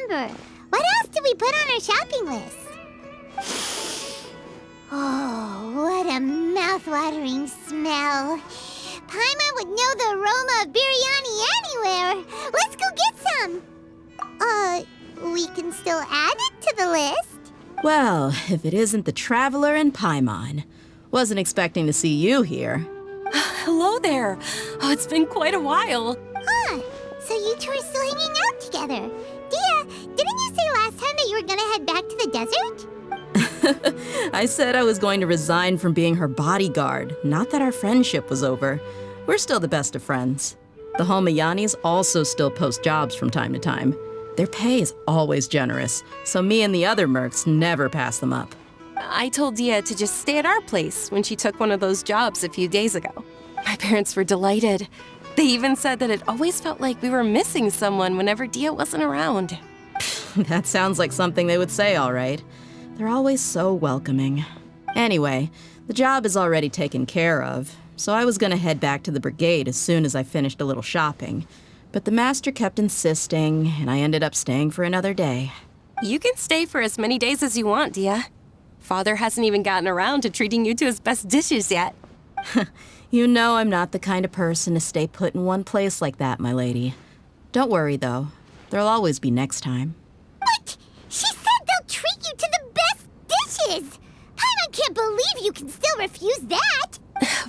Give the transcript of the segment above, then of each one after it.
remember. What else did we put on our shopping list? Oh, what a mouth-watering smell. Paimon would know the aroma of biryani anywhere. Let's go get some. We can still add it to the list. Well, if it isn't the Traveler and Paimon. Wasn't expecting to see you here. Hello there. Oh, it's been quite a while. Huh, so you two are still hanging out together. Dehya, didn't you say last time that you were gonna head back to the desert? I said I was going to resign from being her bodyguard, not that our friendship was over. We're still the best of friends. The Homayanis also still post jobs from time to time. Their pay is always generous, so me and the other mercs never pass them up. I told Dehya to just stay at our place when she took one of those jobs a few days ago. My parents were delighted. They even said that it always felt like we were missing someone whenever Dehya wasn't around. That sounds like something they would say, all right. They're always so welcoming. Anyway, the job is already taken care of, so I was gonna head back to the brigade as soon as I finished a little shopping. But the master kept insisting, and I ended up staying for another day. You can stay for as many days as you want, Dehya. Father hasn't even gotten around to treating you to his best dishes yet. You know I'm not the kind of person to stay put in one place like that, my lady. Don't worry, though. There'll always be next time. But she said they'll treat you to the best dishes. I can't believe you can still refuse that.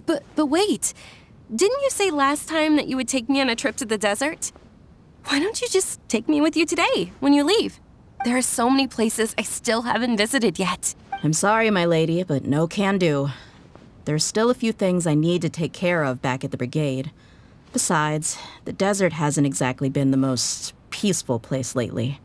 But wait. Didn't you say last time that you would take me on a trip to the desert? Why don't you just take me with you today, when you leave? There are so many places I still haven't visited yet. I'm sorry, my lady, but no can do. There's still a few things I need to take care of back at the brigade. Besides, the desert hasn't exactly been the most peaceful place lately.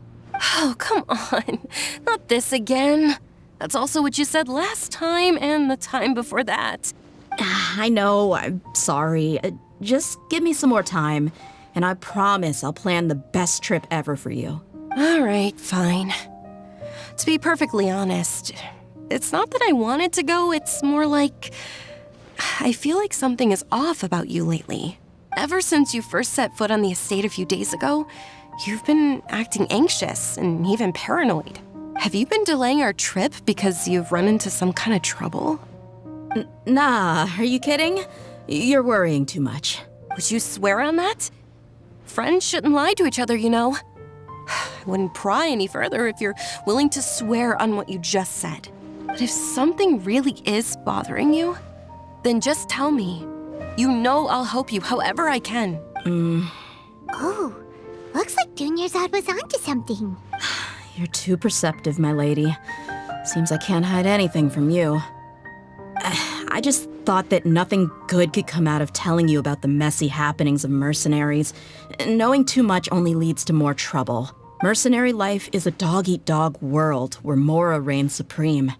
Oh, come on. Not this again. That's also what you said last time and the time before that. I know, I'm sorry. Just give me some more time, and I promise I'll plan the best trip ever for you. All right, fine. To be perfectly honest, it's not that I wanted to go, it's more like I feel like something is off about you lately. Ever since you first set foot on the estate a few days ago, you've been acting anxious and even paranoid. Have you been delaying our trip because you've run into some kind of trouble? Nah, are you kidding? You're worrying too much. Would you swear on that? Friends shouldn't lie to each other, you know. I wouldn't pry any further if you're willing to swear on what you just said. But if something really is bothering you, then just tell me. You know I'll help you however I can. Oh, looks like Dunyarzad was onto something. You're too perceptive, my lady. Seems I can't hide anything from you. I just thought that nothing good could come out of telling you about the messy happenings of mercenaries. Knowing too much only leads to more trouble. Mercenary life is a dog-eat-dog world where Mora reigns supreme.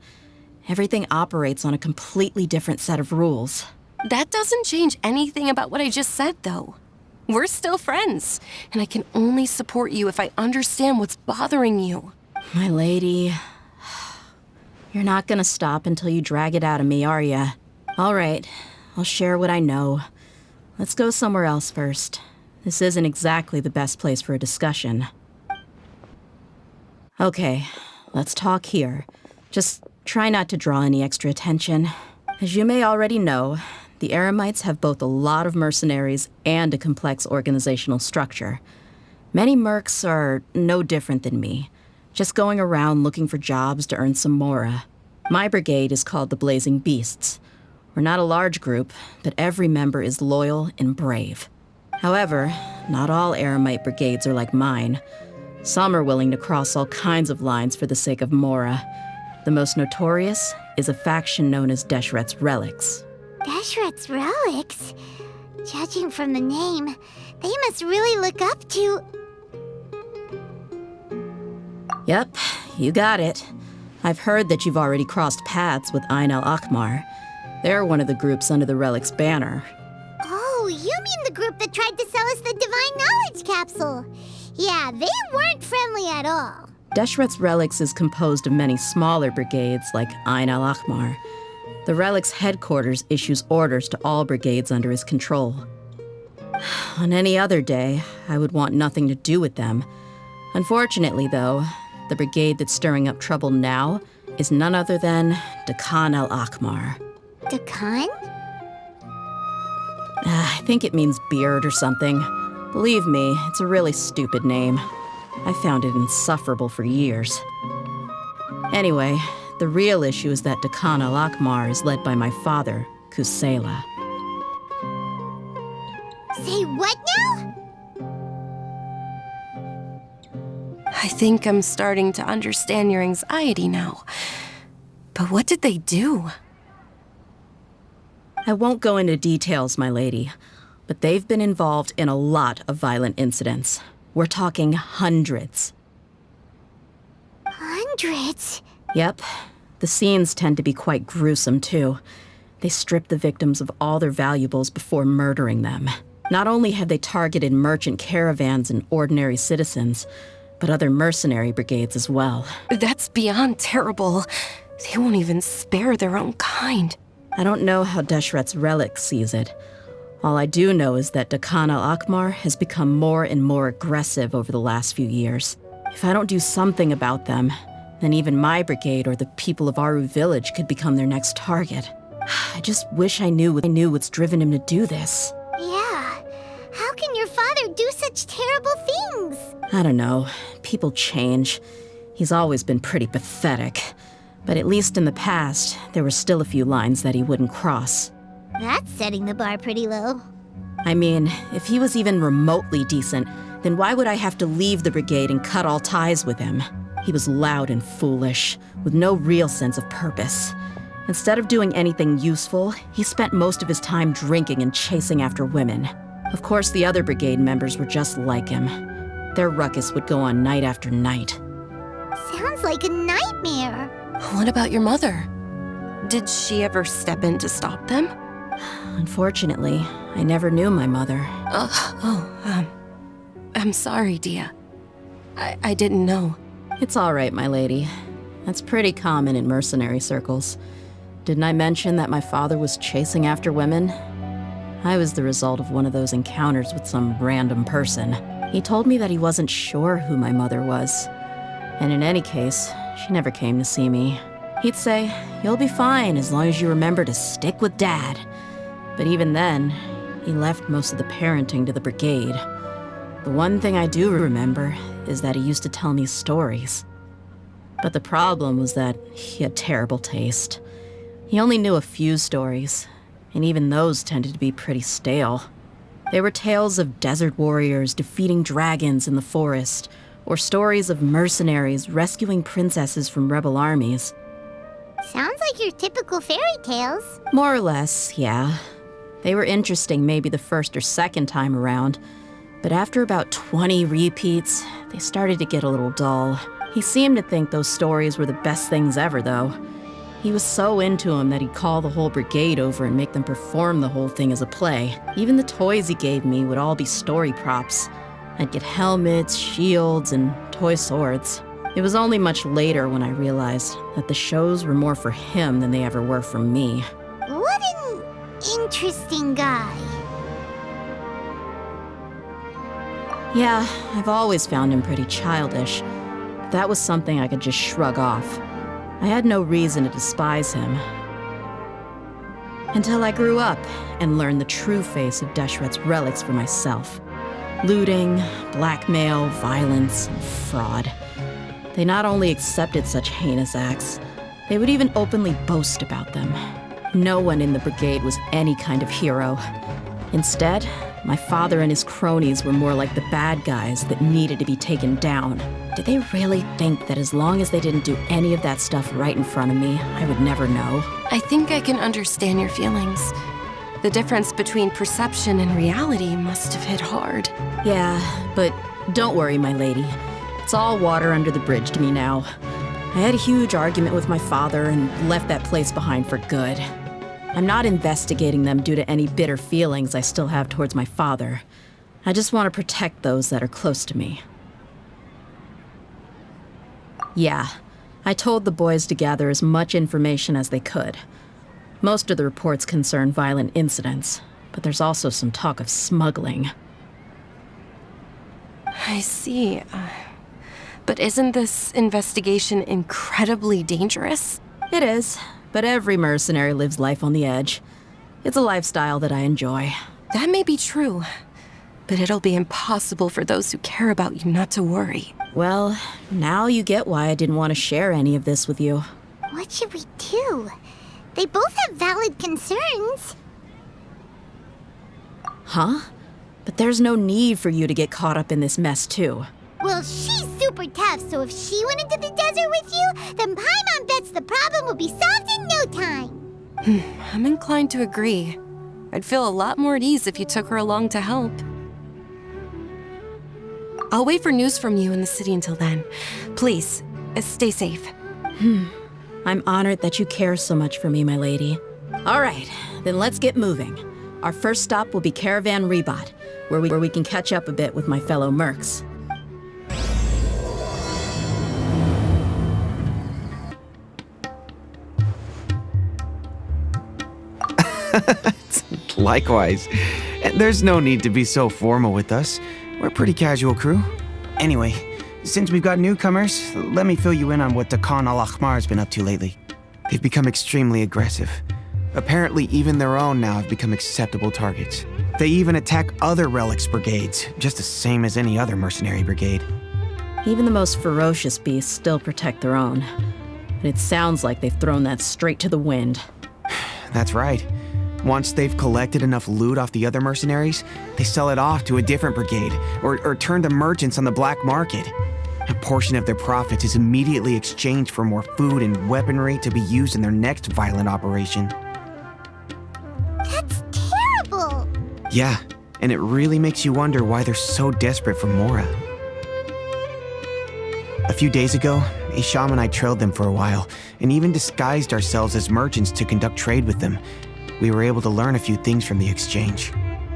Everything operates on a completely different set of rules. That doesn't change anything about what I just said, though. We're still friends, and I can only support you if I understand what's bothering you. My lady, you're not gonna stop until you drag it out of me, are ya? All right, I'll share what I know. Let's go somewhere else first. This isn't exactly the best place for a discussion. Okay, let's talk here. Just try not to draw any extra attention. As you may already know, the Eremites have both a lot of mercenaries and a complex organizational structure. Many mercs are no different than me, just going around looking for jobs to earn some mora. My brigade is called the Blazing Beasts. We're not a large group, but every member is loyal and brave. However, not all Eremite brigades are like mine. Some are willing to cross all kinds of lines for the sake of mora. The most notorious is a faction known as Deshret's Relics. Deshret's Relics? Judging from the name, they must really look up to... Yep, you got it. I've heard that you've already crossed paths with Ain al-Akmar. They're one of the groups under the Relic's banner. Oh, you mean the group that tried to sell us the Divine Knowledge Capsule? Yeah, they weren't friendly at all. Deshret's Relics is composed of many smaller brigades like Ain al-Akmar. The Relic's headquarters issues orders to all brigades under his control. On any other day, I would want nothing to do with them. Unfortunately, though, the brigade that's stirring up trouble now is none other than Dakan al-Akmar. Dakan? I think it means beard or something. Believe me, it's a really stupid name. I found it insufferable for years. Anyway, the real issue is that Dakan al-Akmar is led by my father, Kusela. Say what now? I think I'm starting to understand your anxiety now. But what did they do? I won't go into details, my lady, but they've been involved in a lot of violent incidents. We're talking hundreds. Hundreds? Yep. The scenes tend to be quite gruesome, too. They strip the victims of all their valuables before murdering them. Not only have they targeted merchant caravans and ordinary citizens, but other mercenary brigades as well. That's beyond terrible. They won't even spare their own kind. I don't know how Deshret's relic sees it. All I do know is that Dakan al-Akmar has become more and more aggressive over the last few years. If I don't do something about them, then even my brigade or the people of Aru village could become their next target. I just wish I knew what's driven him to do this. Yeah. How can your father do such terrible things? I don't know. People change. He's always been pretty pathetic. But at least in the past, there were still a few lines that he wouldn't cross. That's setting the bar pretty low. I mean, if he was even remotely decent, then why would I have to leave the brigade and cut all ties with him? He was loud and foolish, with no real sense of purpose. Instead of doing anything useful, he spent most of his time drinking and chasing after women. Of course, the other brigade members were just like him. Their ruckus would go on night after night. Sounds like a nightmare. What about your mother? Did she ever step in to stop them? Unfortunately, I never knew my mother. I'm sorry, Dehya. I didn't know. It's all right, my lady. That's pretty common in mercenary circles. Didn't I mention that my father was chasing after women? I was the result of one of those encounters with some random person. He told me that he wasn't sure who my mother was. And in any case, she never came to see me. He'd say, "You'll be fine as long as you remember to stick with Dad." But even then, he left most of the parenting to the brigade. The one thing I do remember is that he used to tell me stories. But the problem was that he had terrible taste. He only knew a few stories, and even those tended to be pretty stale. They were tales of desert warriors defeating dragons in the forest, or stories of mercenaries rescuing princesses from rebel armies. Sounds like your typical fairy tales. More or less, yeah. They were interesting maybe the first or second time around, but after about 20 repeats, they started to get a little dull. He seemed to think those stories were the best things ever, though. He was so into them that he'd call the whole brigade over and make them perform the whole thing as a play. Even the toys he gave me would all be story props. I'd get helmets, shields, and toy swords. It was only much later when I realized that the shows were more for him than they ever were for me. What an interesting guy. Yeah, I've always found him pretty childish. But that was something I could just shrug off. I had no reason to despise him. Until I grew up and learned the true face of Deshret's relics for myself. Looting, blackmail, violence, and fraud. They not only accepted such heinous acts, they would even openly boast about them. No one in the brigade was any kind of hero. Instead, my father and his cronies were more like the bad guys that needed to be taken down. Did they really think that as long as they didn't do any of that stuff right in front of me, I would never know? I think I can understand your feelings. The difference between perception and reality must have hit hard. Yeah, but don't worry, my lady. It's all water under the bridge to me now. I had a huge argument with my father and left that place behind for good. I'm not investigating them due to any bitter feelings I still have towards my father. I just want to protect those that are close to me. Yeah, I told the boys to gather as much information as they could. Most of the reports concern violent incidents, but there's also some talk of smuggling. I see. But isn't this investigation incredibly dangerous? It is, but every mercenary lives life on the edge. It's a lifestyle that I enjoy. That may be true, but it'll be impossible for those who care about you not to worry. Well, now you get why I didn't want to share any of this with you. What should we do? They both have valid concerns. Huh? But there's no need for you to get caught up in this mess, too. Well, she's super tough, so if she went into the desert with you, then Paimon bets the problem will be solved in no time. I'm inclined to agree. I'd feel a lot more at ease if you took her along to help. I'll wait for news from you in the city until then. Please, stay safe. I'm honored that you care so much for me, my lady. All right, then let's get moving. Our first stop will be Caravan Rebot, where we can catch up a bit with my fellow mercs. Likewise. There's no need to be so formal with us. We're a pretty casual crew. Anyway, since we've got newcomers, let me fill you in on what Dakan al-Ahmar has been up to lately. They've become extremely aggressive. Apparently, even their own now have become acceptable targets. They even attack other relics brigades, just the same as any other mercenary brigade. Even the most ferocious beasts still protect their own. And it sounds like they've thrown that straight to the wind. That's right. Once they've collected enough loot off the other mercenaries, they sell it off to a different brigade, or turn to merchants on the black market. A portion of their profits is immediately exchanged for more food and weaponry to be used in their next violent operation. That's terrible. Yeah, and it really makes you wonder why they're so desperate for Mora. A few days ago, Isham and I trailed them for a while, and even disguised ourselves as merchants to conduct trade with them. We were able to learn a few things from the exchange.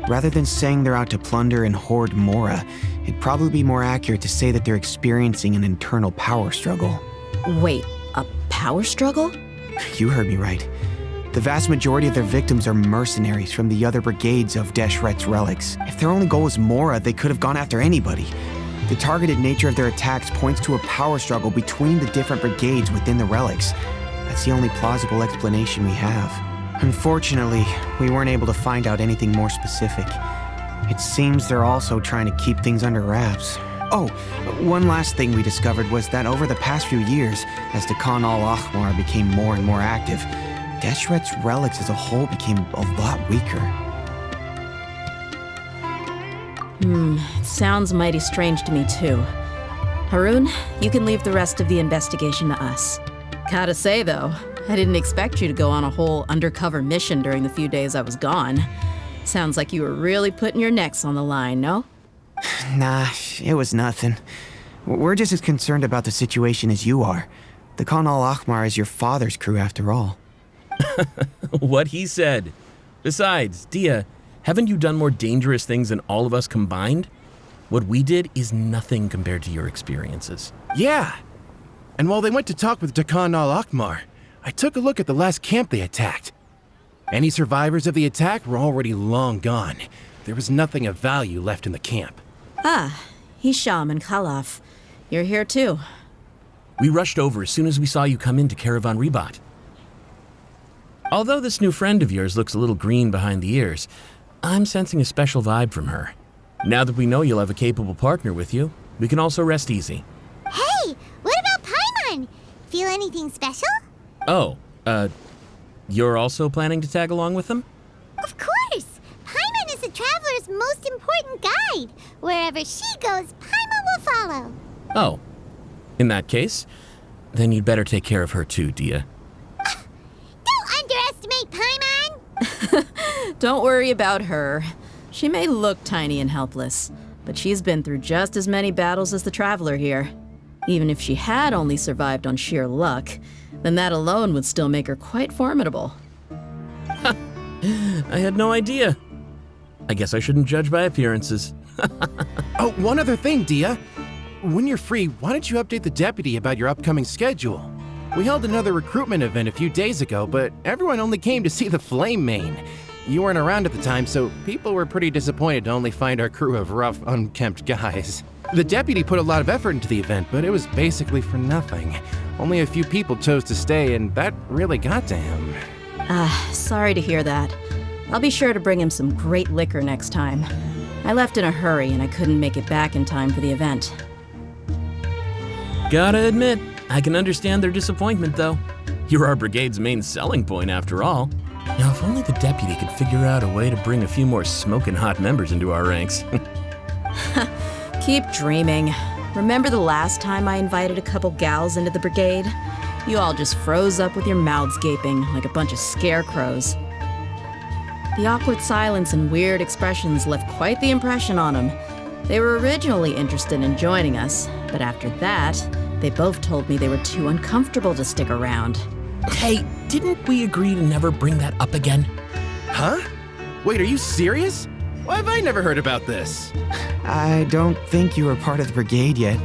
Rather than saying they're out to plunder and hoard Mora, it'd probably be more accurate to say that they're experiencing an internal power struggle. Wait, a power struggle? You heard me right. The vast majority of their victims are mercenaries from the other brigades of Deshret's relics. If their only goal was Mora, they could have gone after anybody. The targeted nature of their attacks points to a power struggle between the different brigades within the relics. That's the only plausible explanation we have. Unfortunately, we weren't able to find out anything more specific. It seems they're also trying to keep things under wraps. Oh, one last thing we discovered was that over the past few years, as Dakan al-Ahmar became more and more active, Deshret's relics as a whole became a lot weaker. It sounds mighty strange to me too. Haroon, you can leave the rest of the investigation to us. Gotta say though, I didn't expect you to go on a whole undercover mission during the few days I was gone. Sounds like you were really putting your necks on the line, no? Nah, it was nothing. We're just as concerned about the situation as you are. Dakan al-Ahmar is your father's crew after all. What he said. Besides, Dehya, haven't you done more dangerous things than all of us combined? What we did is nothing compared to your experiences. Yeah. And while they went to talk with Dakan al-Ahmar, I took a look at the last camp they attacked. Any survivors of the attack were already long gone. There was nothing of value left in the camp. Ah, Hisham and Khalaf. You're here too. We rushed over as soon as we saw you come into Caravan Rebot. Although this new friend of yours looks a little green behind the ears, I'm sensing a special vibe from her. Now that we know you'll have a capable partner with you, we can also rest easy. Hey, what about Paimon? Feel anything special? Oh, you're also planning to tag along with them? Of course! Paimon is the traveler's most important guide. Wherever she goes, Paimon will follow. Oh, in that case, then you'd better take care of her too, Dehya. Don't underestimate Paimon! Don't worry about her. She may look tiny and helpless, but she's been through just as many battles as the traveler here. Even if she had only survived on sheer luck, then that alone would still make her quite formidable. I had no idea. I guess I shouldn't judge by appearances. Oh, one other thing, Dehya. When you're free, why don't you update the deputy about your upcoming schedule? We held another recruitment event a few days ago, but everyone only came to see the Flame Main. You weren't around at the time, so people were pretty disappointed to only find our crew of rough, unkempt guys. The deputy put a lot of effort into the event, but it was basically for nothing. Only a few people chose to stay, and that really got to him. Sorry to hear that. I'll be sure to bring him some great liquor next time. I left in a hurry and I couldn't make it back in time for the event. Gotta admit, I can understand their disappointment, though. You're our brigade's main selling point, after all. Now, if only the deputy could figure out a way to bring a few more smoking hot members into our ranks. Keep dreaming. Remember the last time I invited a couple gals into the brigade? You all just froze up with your mouths gaping like a bunch of scarecrows. The awkward silence and weird expressions left quite the impression on them. They were originally interested in joining us, but after that, they both told me they were too uncomfortable to stick around. Hey, didn't we agree to never bring that up again? Huh? Wait, are you serious? Why have I never heard about this? I don't think you were part of the brigade yet.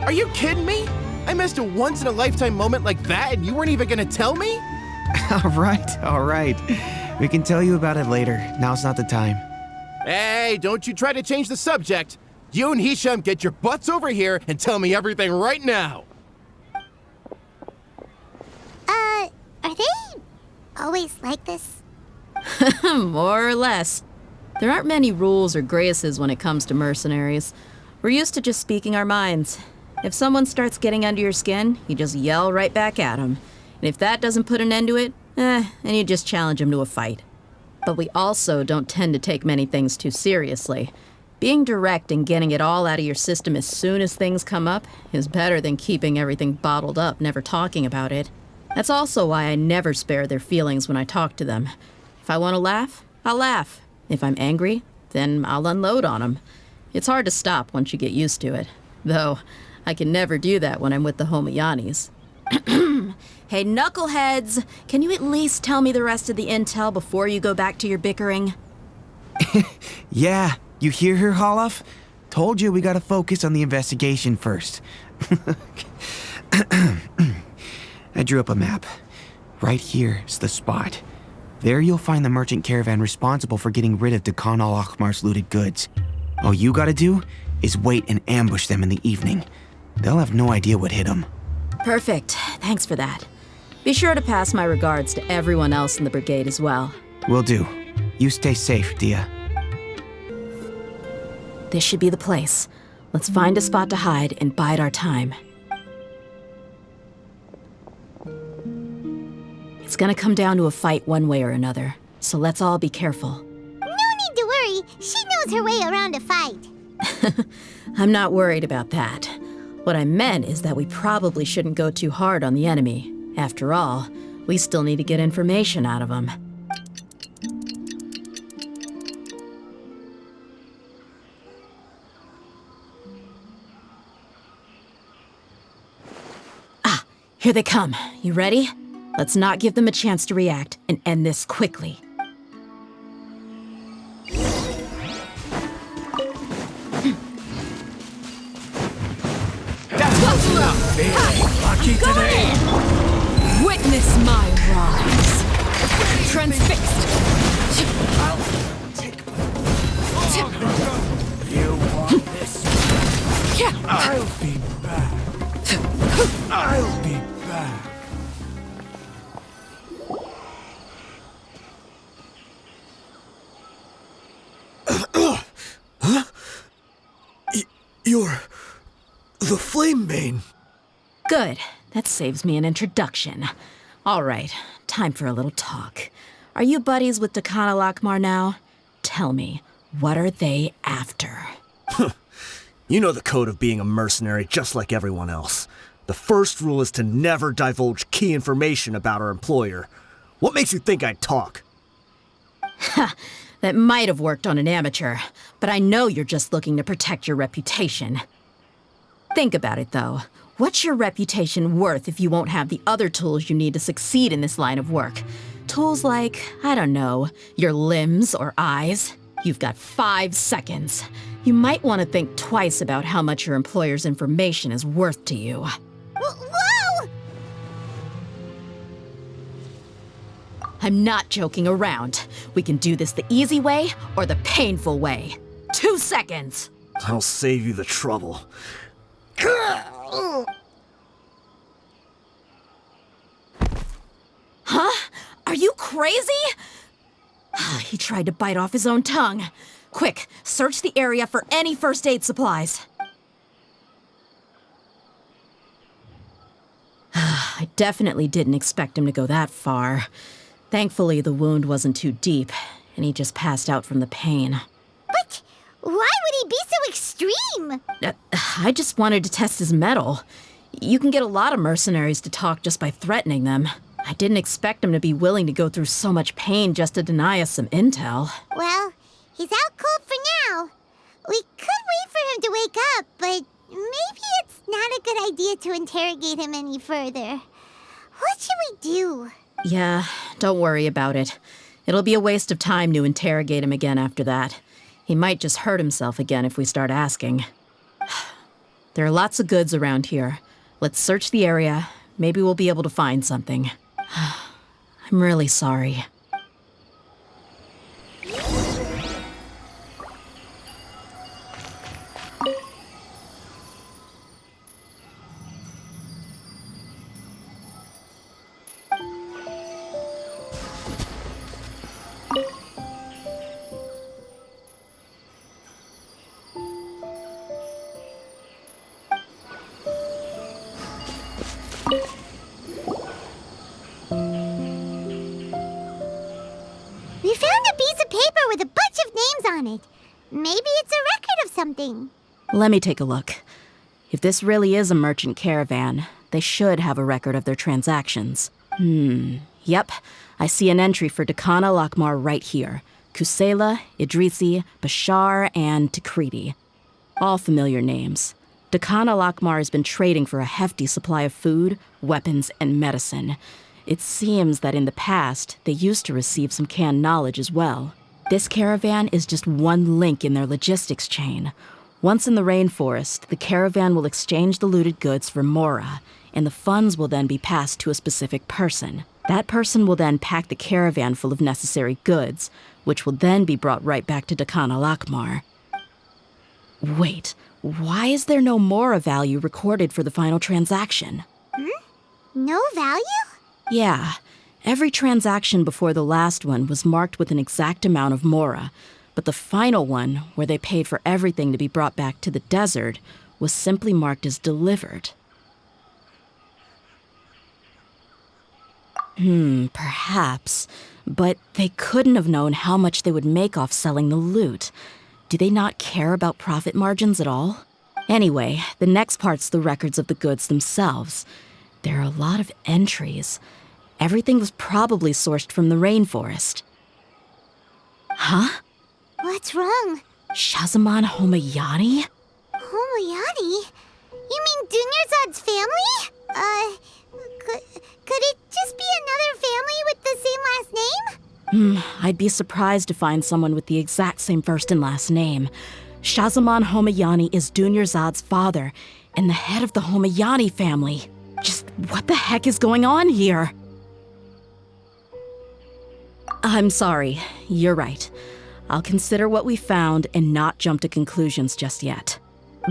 Are you kidding me? I missed a once-in-a-lifetime moment like that and you weren't even gonna tell me? All right. We can tell you about it later. Now's not the time. Hey, don't you try to change the subject. You and Hisham get your butts over here and tell me everything right now. Are they always like this? More or less. There aren't many rules or graces when it comes to mercenaries. We're used to just speaking our minds. If someone starts getting under your skin, you just yell right back at them. And if that doesn't put an end to it, then you just challenge them to a fight. But we also don't tend to take many things too seriously. Being direct and getting it all out of your system as soon as things come up is better than keeping everything bottled up, never talking about it. That's also why I never spare their feelings when I talk to them. If I want to laugh, I'll laugh. If I'm angry, then I'll unload on them. It's hard to stop once you get used to it. Though, I can never do that when I'm with the Homayanis. Hey, knuckleheads! Can you at least tell me the rest of the intel before you go back to your bickering? Yeah, you hear her, Holof? Told you we gotta focus on the investigation first. I drew up a map. Right here's the spot. There you'll find the merchant caravan responsible for getting rid of Dehya al-Ahmar's looted goods. All you gotta do is wait and ambush them in the evening. They'll have no idea what hit them. Perfect. Thanks for that. Be sure to pass my regards to everyone else in the brigade as well. Will do. You stay safe, Dehya. This should be the place. Let's find a spot to hide and bide our time. It's gonna come down to a fight one way or another, so let's all be careful. No need to worry. She knows her way around a fight. I'm not worried about that. What I meant is that we probably shouldn't go too hard on the enemy. After all, we still need to get information out of them. Ah, here they come. You ready? Let's not give them a chance to react and end this quickly. Lucky today. Witness my rise. Transfixed. You want this? I'll be back. I'll be back. Huh? You're the Flame Mane. Good. That saves me an introduction. All right, time for a little talk. Are you buddies with Dehya al-Ahmar now? Tell me, what are they after? You know the code of being a mercenary just like everyone else. The first rule is to never divulge key information about our employer. What makes you think I'd talk? Ha! That might have worked on an amateur, but I know you're just looking to protect your reputation. Think about it, though. What's your reputation worth if you won't have the other tools you need to succeed in this line of work? Tools like, I don't know, your limbs or eyes? You've got 5 seconds. You might want to think twice about how much your employer's information is worth to you. Whoa! I'm not joking around. We can do this the easy way or the painful way. 2 seconds. I'll save you the trouble. Huh? Are you crazy? He tried to bite off his own tongue. Quick, search the area for any first aid supplies. I definitely didn't expect him to go that far. Thankfully, the wound wasn't too deep, and he just passed out from the pain. But why would he be so extreme? I just wanted to test his mettle. You can get a lot of mercenaries to talk just by threatening them. I didn't expect him to be willing to go through so much pain just to deny us some intel. Well, he's out cold for now. We could wait for him to wake up, but maybe it's not a good idea to interrogate him any further. What should we do? Yeah, don't worry about it. It'll be a waste of time to interrogate him again after that. He might just hurt himself again if we start asking. There are lots of goods around here. Let's search the area. Maybe we'll be able to find something. I'm really sorry. We found a piece of paper with a bunch of names on it. Maybe it's a record of something. Let me take a look. If this really is a merchant caravan, they should have a record of their transactions. Yep. I see an entry for Dakana Lakmar right here. Kusela, Idrisi, Bashar, and Takriti. All familiar names. Dakana Lakmar has been trading for a hefty supply of food, weapons, and medicine. It seems that in the past, they used to receive some canned knowledge as well. This caravan is just one link in their logistics chain. Once in the rainforest, the caravan will exchange the looted goods for mora, and the funds will then be passed to a specific person. That person will then pack the caravan full of necessary goods, which will then be brought right back to Dakana Lakmar. Wait, why is there no mora value recorded for the final transaction? No value? Yeah, every transaction before the last one was marked with an exact amount of mora, but the final one, where they paid for everything to be brought back to the desert, was simply marked as delivered. Perhaps, but they couldn't have known how much they would make off selling the loot. Do they not care about profit margins at all? Anyway, the next part's the records of the goods themselves. There are a lot of entries. Everything was probably sourced from the rainforest. Huh? What's wrong? Shahzaman Homayani? Homayani? You mean Dunyarzad's family? Could it just be another family with the same last name? I'd be surprised to find someone with the exact same first and last name. Shahzaman Homayani is Dunyarzad's father, and the head of the Homayani family. Just what the heck is going on here? I'm sorry, you're right. I'll consider what we found and not jump to conclusions just yet.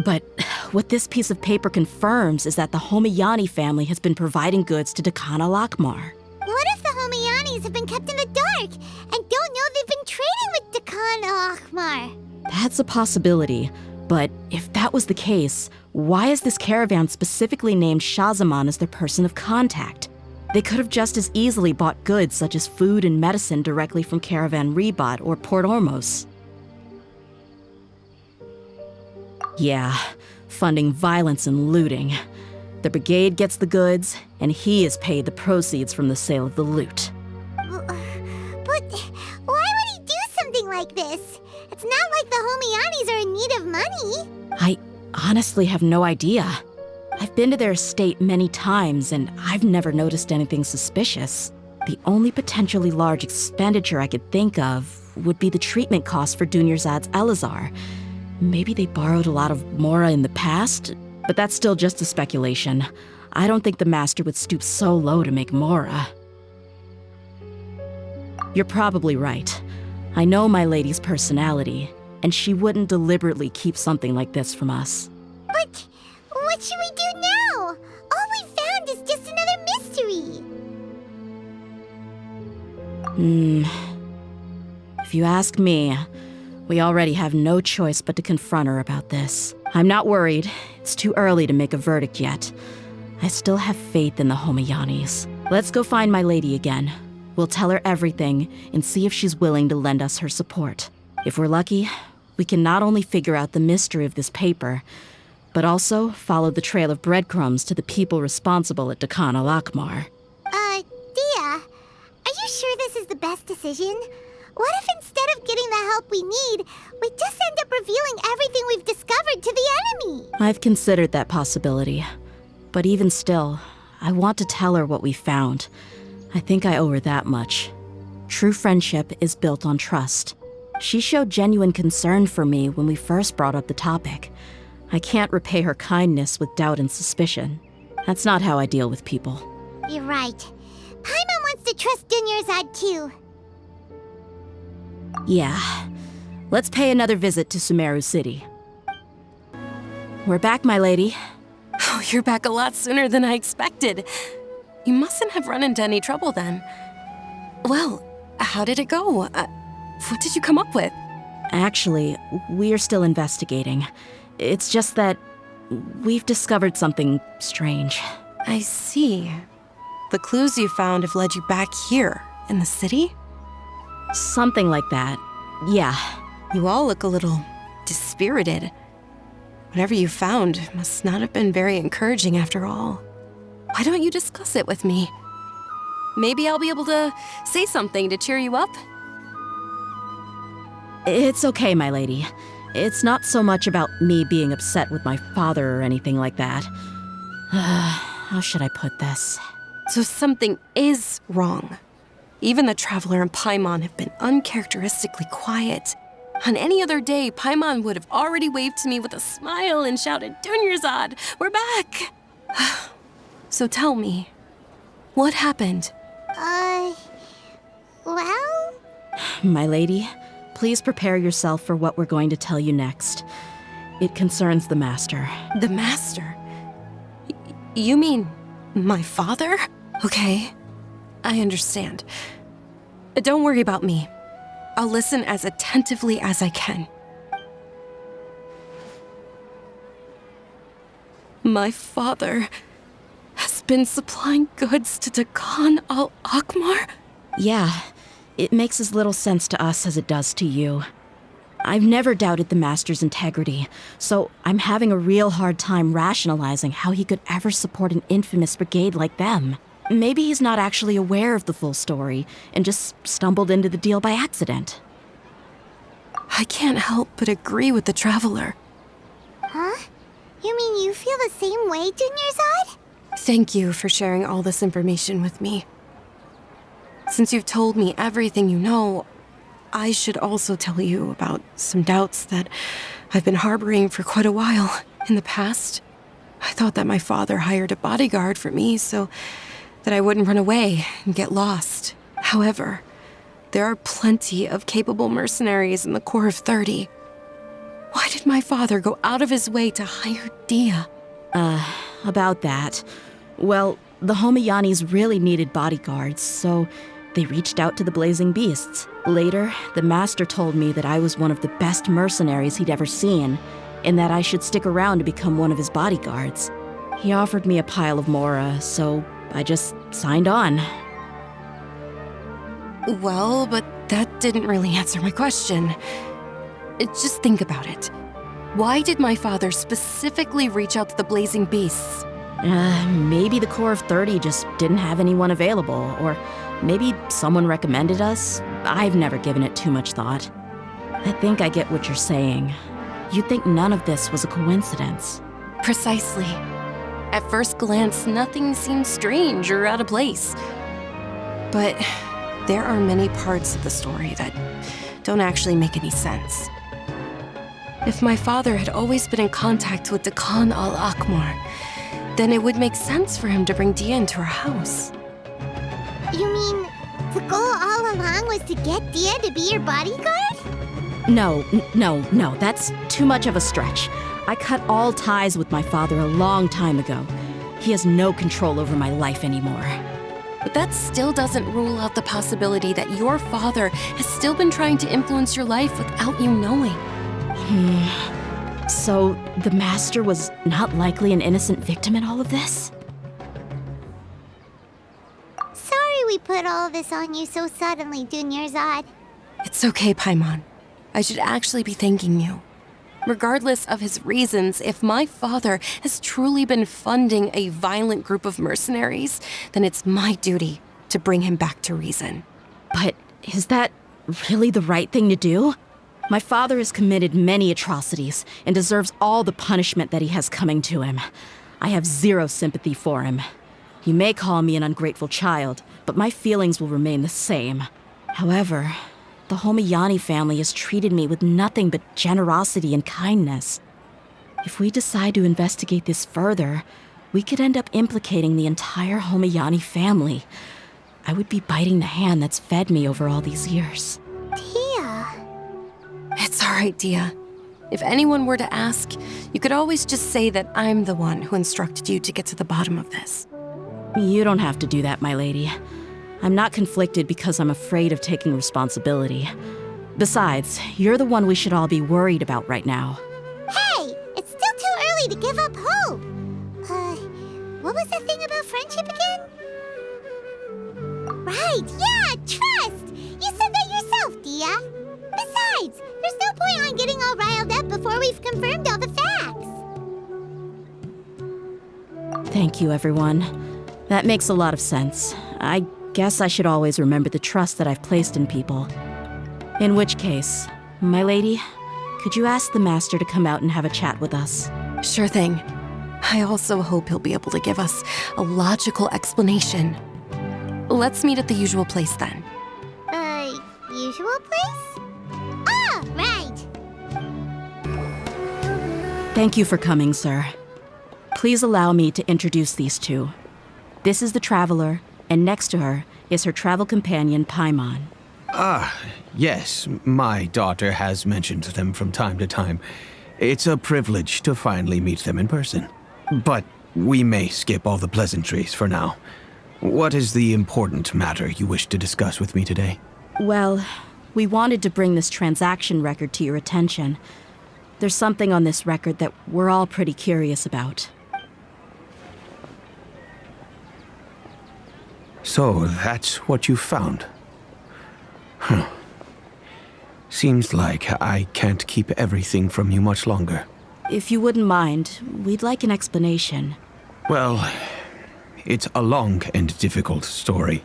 But what this piece of paper confirms is that the Homayani family has been providing goods to Dakana Lakmar. What if the Homayanis have been kept in the dark and don't know they've been trading with Dakana Lakmar? That's a possibility, but if that was the case, why is this caravan specifically named Shahzaman as their person of contact? They could have just as easily bought goods such as food and medicine directly from Caravan Ribat or Port Ormos. Yeah, funding violence and looting. The brigade gets the goods, and he is paid the proceeds from the sale of the loot. But why would he do something like this? It's not like the Homayanis are in need of money. I honestly have no idea. I've been to their estate many times, and I've never noticed anything suspicious. The only potentially large expenditure I could think of would be the treatment costs for Dunyarzad's Elazar. Maybe they borrowed a lot of mora in the past, but that's still just a speculation. I don't think the master would stoop so low to make mora. You're probably right. I know my lady's personality. and she wouldn't deliberately keep something like this from us. But what should we do now? All we found is just another mystery. If you ask me, we already have no choice but to confront her about this. I'm not worried. It's too early to make a verdict yet. I still have faith in the Homayanis. Let's go find my lady again. We'll tell her everything and see if she's willing to lend us her support. If we're lucky, we can not only figure out the mystery of this paper, but also follow the trail of breadcrumbs to the people responsible at Dakan al-Akmar. Dehya, are you sure this is the best decision? What if instead of getting the help we need, we just end up revealing everything we've discovered to the enemy? I've considered that possibility. But even still, I want to tell her what we found. I think I owe her that much. True friendship is built on trust. She showed genuine concern for me when we first brought up the topic. I can't repay her kindness with doubt and suspicion. That's not how I deal with people. You're right. Paimon wants to trust Dunyarzad too. Yeah. Let's pay another visit to Sumeru City. We're back, my lady. Oh, you're back a lot sooner than I expected. You mustn't have run into any trouble then. Well, how did it go? What did you come up with? Actually, we are still investigating. It's just that we've discovered something strange. I see. The clues you found have led you back here, in the city? Something like that. Yeah. You all look a little dispirited. Whatever you found must not have been very encouraging after all. Why don't you discuss it with me? Maybe I'll be able to say something to cheer you up? It's okay, my lady. It's not so much about me being upset with my father or anything like that. How should I put this? So something is wrong. Even the Traveler and Paimon have been uncharacteristically quiet. On any other day, Paimon would have already waved to me with a smile and shouted, "Dunyarzad, we're back!" So tell me, what happened? Well? My lady, please prepare yourself for what we're going to tell you next. It concerns the Master. The Master? You mean my father? Okay, I understand. Don't worry about me. I'll listen as attentively as I can. My father has been supplying goods to Dakan al-Akmar? Yeah, it makes as little sense to us as it does to you. I've never doubted the Master's integrity, so I'm having a real hard time rationalizing how he could ever support an infamous brigade like them. Maybe he's not actually aware of the full story and just stumbled into the deal by accident. I can't help but agree with the Traveler. Huh? You mean you feel the same way, Dunyarzad? Thank you for sharing all this information with me. Since you've told me everything you know, I should also tell you about some doubts that I've been harboring for quite a while. In the past, I thought that my father hired a bodyguard for me so that I wouldn't run away and get lost. However, there are plenty of capable mercenaries in the Corps of 30. Why did my father go out of his way to hire Dehya? About that. Well, the Homayanis really needed bodyguards, so they reached out to the Blazing Beasts. Later, the Master told me that I was one of the best mercenaries he'd ever seen, and that I should stick around to become one of his bodyguards. He offered me a pile of mora, so I just signed on. Well, but that didn't really answer my question. Just think about it. Why did my father specifically reach out to the Blazing Beasts? Maybe the Corps of 30 just didn't have anyone available, or maybe someone recommended us. I've never given it too much thought. I think I get what you're saying. You'd think none of this was a coincidence. Precisely. At first glance, nothing seems strange or out of place. But there are many parts of the story that don't actually make any sense. If my father had always been in contact with Dakan al-Akmar, then it would make sense for him to bring Dehya into our house. You mean the goal all along was to get Dehya to be your bodyguard? No, that's too much of a stretch. I cut all ties with my father a long time ago. He has no control over my life anymore. But that still doesn't rule out the possibility that your father has still been trying to influence your life without you knowing. So, the Master was not likely an innocent victim in all of this? Sorry we put all this on you so suddenly, Dunyarzad. It's okay, Paimon. I should actually be thanking you. Regardless of his reasons, if my father has truly been funding a violent group of mercenaries, then it's my duty to bring him back to reason. But is that really the right thing to do? My father has committed many atrocities and deserves all the punishment that he has coming to him. I have zero sympathy for him. You may call me an ungrateful child, but my feelings will remain the same. However, the Homiyani family has treated me with nothing but generosity and kindness. If we decide to investigate this further, we could end up implicating the entire Homiyani family. I would be biting the hand that's fed me over all these years. Dehya. It's all right, Dehya. If anyone were to ask, you could always just say that I'm the one who instructed you to get to the bottom of this. You don't have to do that, my lady. I'm not conflicted because I'm afraid of taking responsibility. Besides, you're the one we should all be worried about right now. Hey, it's still too early to give up hope. What was the thing about friendship again? Right, yeah, trust! You said that yourself, Dehya. Besides, there's no point on getting all riled up before we've confirmed all the facts. Thank you, everyone. That makes a lot of sense. I guess I should always remember the trust that I've placed in people. In which case, my lady, could you ask the Master to come out and have a chat with us? Sure thing. I also hope he'll be able to give us a logical explanation. Let's meet at the usual place then. Usual place? Ah, right! Thank you for coming, sir. Please allow me to introduce these two. This is the Traveler, and next to her is her travel companion, Paimon. Yes, my daughter has mentioned them from time to time. It's a privilege to finally meet them in person. But we may skip all the pleasantries for now. What is the important matter you wish to discuss with me today? Well, we wanted to bring this transaction record to your attention. There's something on this record that we're all pretty curious about. So, that's what you found? Huh. Seems like I can't keep everything from you much longer. If you wouldn't mind, we'd like an explanation. Well, it's a long and difficult story.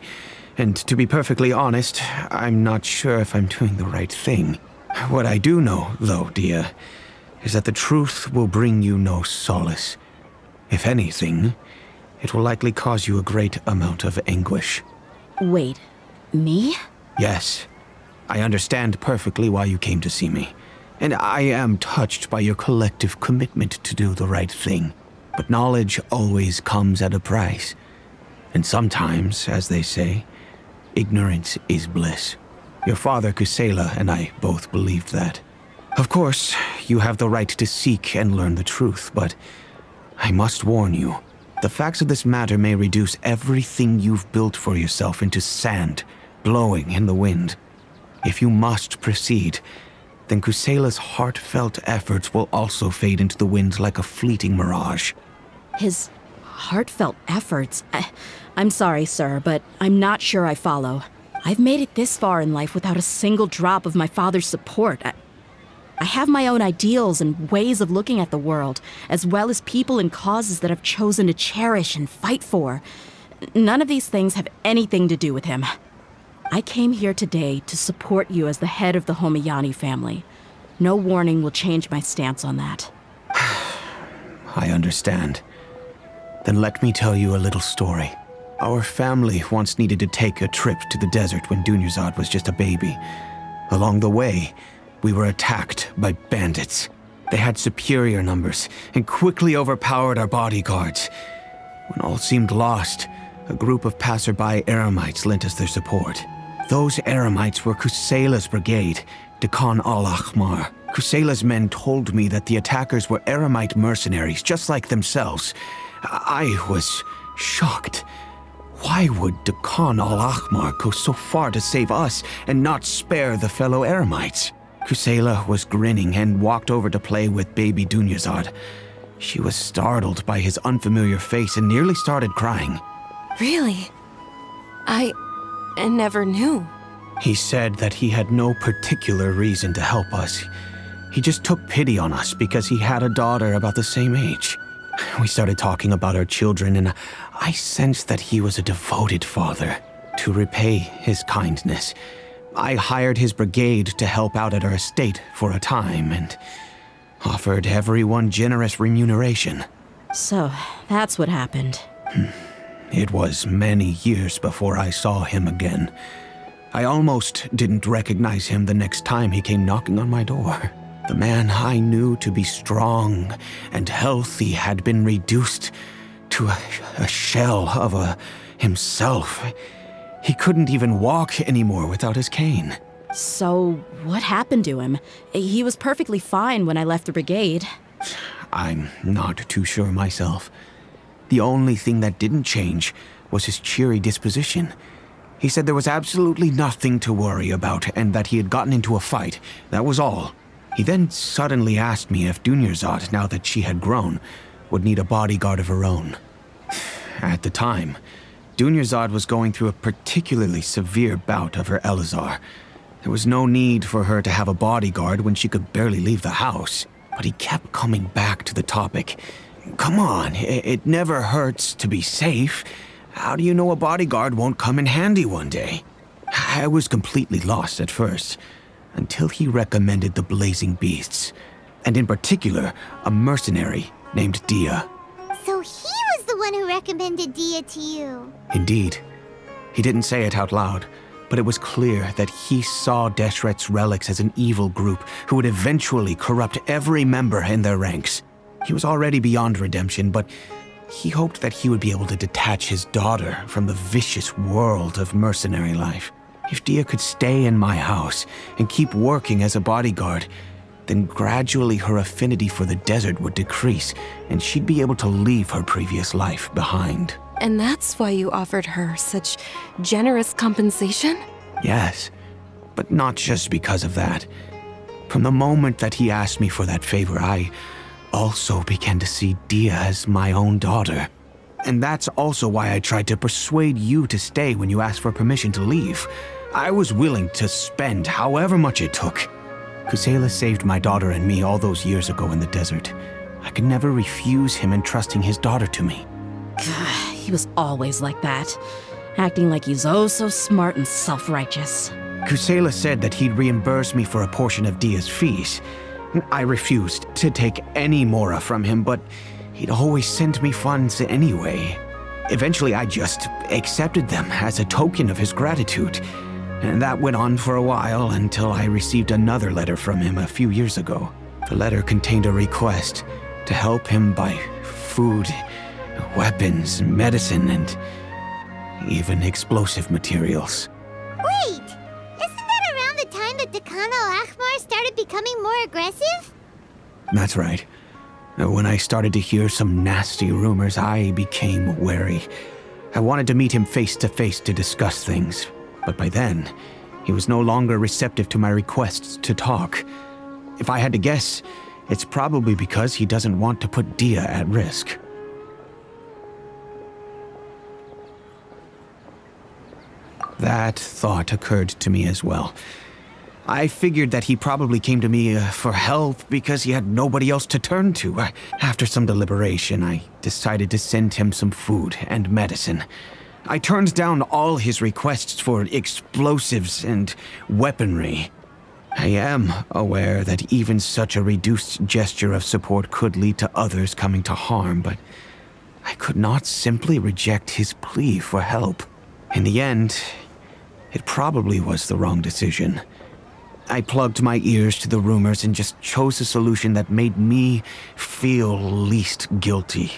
And to be perfectly honest, I'm not sure if I'm doing the right thing. What I do know, though, Dehya, is that the truth will bring you no solace. If anything, it will likely cause you a great amount of anguish. Wait, me? Yes. I understand perfectly why you came to see me. And I am touched by your collective commitment to do the right thing. But knowledge always comes at a price. And sometimes, as they say, ignorance is bliss. Your father, Kusela, and I both believed that. Of course, you have the right to seek and learn the truth, but I must warn you, the facts of this matter may reduce everything you've built for yourself into sand, blowing in the wind. If you must proceed, then Kusela's heartfelt efforts will also fade into the wind like a fleeting mirage. His heartfelt efforts? I'm sorry, sir, but I'm not sure I follow. I've made it this far in life without a single drop of my father's support. I have my own ideals and ways of looking at the world, as well as people and causes that I've chosen to cherish and fight for. None of these things have anything to do with him. I came here today to support you as the head of the Homiyani family. No warning will change my stance on that. I understand. Then let me tell you a little story. Our family once needed to take a trip to the desert when Dunyarzad was just a baby. Along the way, we were attacked by bandits. They had superior numbers and quickly overpowered our bodyguards. When all seemed lost, a group of passerby Eremites lent us their support. Those Eremites were Kusela's brigade, Khan al-Ahmar. Kusela's men told me that the attackers were Eremite mercenaries, just like themselves. I was shocked. Why would Khan al-Ahmar go so far to save us and not spare the fellow Eremites? Kusela was grinning and walked over to play with baby Dunyazad. She was startled by his unfamiliar face and nearly started crying. Really? I never knew. He said that he had no particular reason to help us. He just took pity on us because he had a daughter about the same age. We started talking about our children, and I sensed that he was a devoted father. To repay his kindness, I hired his brigade to help out at our estate for a time and offered everyone generous remuneration. So, that's what happened. It was many years before I saw him again. I almost didn't recognize him the next time he came knocking on my door. The man I knew to be strong and healthy had been reduced to a shell of himself. He couldn't even walk anymore without his cane. So, what happened to him? He was perfectly fine when I left the brigade. I'm not too sure myself. The only thing that didn't change was his cheery disposition. He said there was absolutely nothing to worry about and that he had gotten into a fight. That was all. He then suddenly asked me if Dunyazad, now that she had grown, would need a bodyguard of her own. At the time, Dunyazad was going through a particularly severe bout of her Elazar. There was no need for her to have a bodyguard when she could barely leave the house. But he kept coming back to the topic. Come on, it never hurts to be safe. How do you know a bodyguard won't come in handy one day? I was completely lost at first, until he recommended the Blazing Beasts, and in particular, a mercenary named Dehya. So he was the one who recommended Dehya to you. Indeed. He didn't say it out loud, but it was clear that he saw Deshret's relics as an evil group who would eventually corrupt every member in their ranks. He was already beyond redemption, but he hoped that he would be able to detach his daughter from the vicious world of mercenary life. If Dehya could stay in my house and keep working as a bodyguard, then gradually her affinity for the desert would decrease, and she'd be able to leave her previous life behind. And that's why you offered her such generous compensation? Yes, but not just because of that. From the moment that he asked me for that favor, I also began to see Dehya as my own daughter. And that's also why I tried to persuade you to stay when you asked for permission to leave. I was willing to spend however much it took. Kusela saved my daughter and me all those years ago in the desert. I could never refuse him entrusting his daughter to me. He was always like that, acting like he's oh so smart and self-righteous. Kusela said that he'd reimburse me for a portion of Dehya's fees. I refused to take any mora from him, but he'd always send me funds anyway. Eventually, I just accepted them as a token of his gratitude. And that went on for a while until I received another letter from him a few years ago. The letter contained a request to help him buy food, weapons, medicine, and even explosive materials. Wait! Isn't that around the time that the Khan al-Ahmar started becoming more aggressive? That's right. When I started to hear some nasty rumors, I became wary. I wanted to meet him face to face to discuss things. But by then, he was no longer receptive to my requests to talk. If I had to guess, it's probably because he doesn't want to put Dehya at risk. That thought occurred to me as well. I figured that he probably came to me for help because he had nobody else to turn to. After some deliberation, I decided to send him some food and medicine. I turned down all his requests for explosives and weaponry. I am aware that even such a reduced gesture of support could lead to others coming to harm, but I could not simply reject his plea for help. In the end, it probably was the wrong decision. I plugged my ears to the rumors and just chose a solution that made me feel least guilty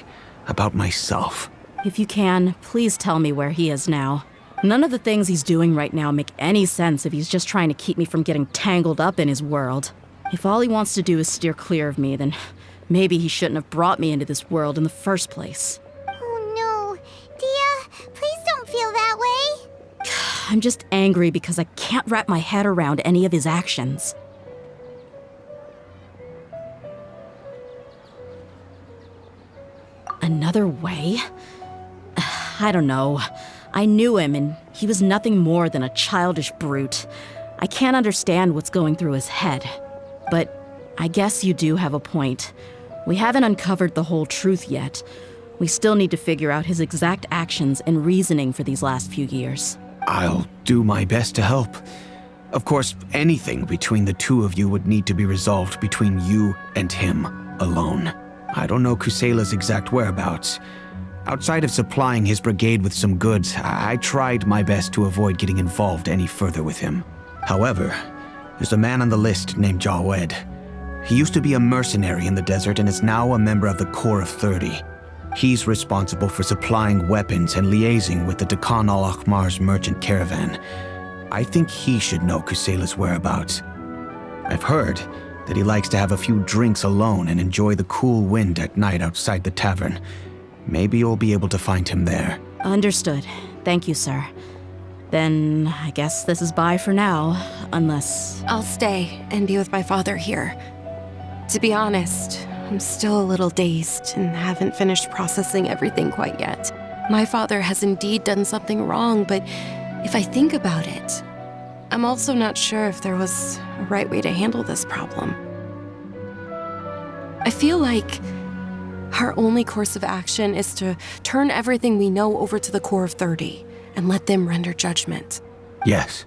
about myself. If you can, please tell me where he is now. None of the things he's doing right now make any sense if he's just trying to keep me from getting tangled up in his world. If all he wants to do is steer clear of me, then maybe he shouldn't have brought me into this world in the first place. Oh no. Dehya, please don't feel that way. I'm just angry because I can't wrap my head around any of his actions. Another way? I don't know. I knew him, and he was nothing more than a childish brute. I can't understand what's going through his head. But I guess you do have a point. We haven't uncovered the whole truth yet. We still need to figure out his exact actions and reasoning for these last few years. I'll do my best to help. Of course, anything between the two of you would need to be resolved between you and him alone. I don't know Kusela's exact whereabouts. Outside of supplying his brigade with some goods, I tried my best to avoid getting involved any further with him. However, there's a man on the list named Jawed. He used to be a mercenary in the desert and is now a member of the Corps of 30. He's responsible for supplying weapons and liaising with the Dekhan al-Akhmar's merchant caravan. I think he should know Kusela's whereabouts. I've heard that he likes to have a few drinks alone and enjoy the cool wind at night outside the tavern. Maybe you'll be able to find him there. Understood. Thank you, sir. Then I guess this is bye for now, unless... I'll stay and be with my father here. To be honest, I'm still a little dazed and haven't finished processing everything quite yet. My father has indeed done something wrong, but if I think about it, I'm also not sure if there was a right way to handle this problem. I feel like our only course of action is to turn everything we know over to the Corps of 30 and let them render judgment. Yes.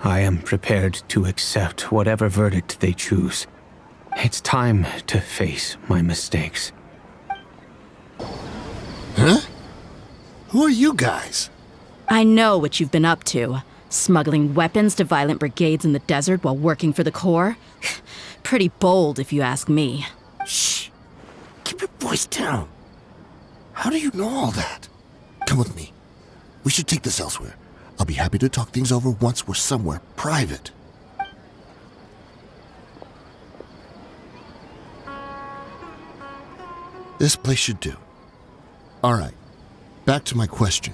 I am prepared to accept whatever verdict they choose. It's time to face my mistakes. Huh? Who are you guys? I know what you've been up to. Smuggling weapons to violent brigades in the desert while working for the Corps? Pretty bold, if you ask me. Shh. Keep your voice down. How do you know all that? Come with me. We should take this elsewhere. I'll be happy to talk things over once we're somewhere private. This place should do. All right. Back to my question.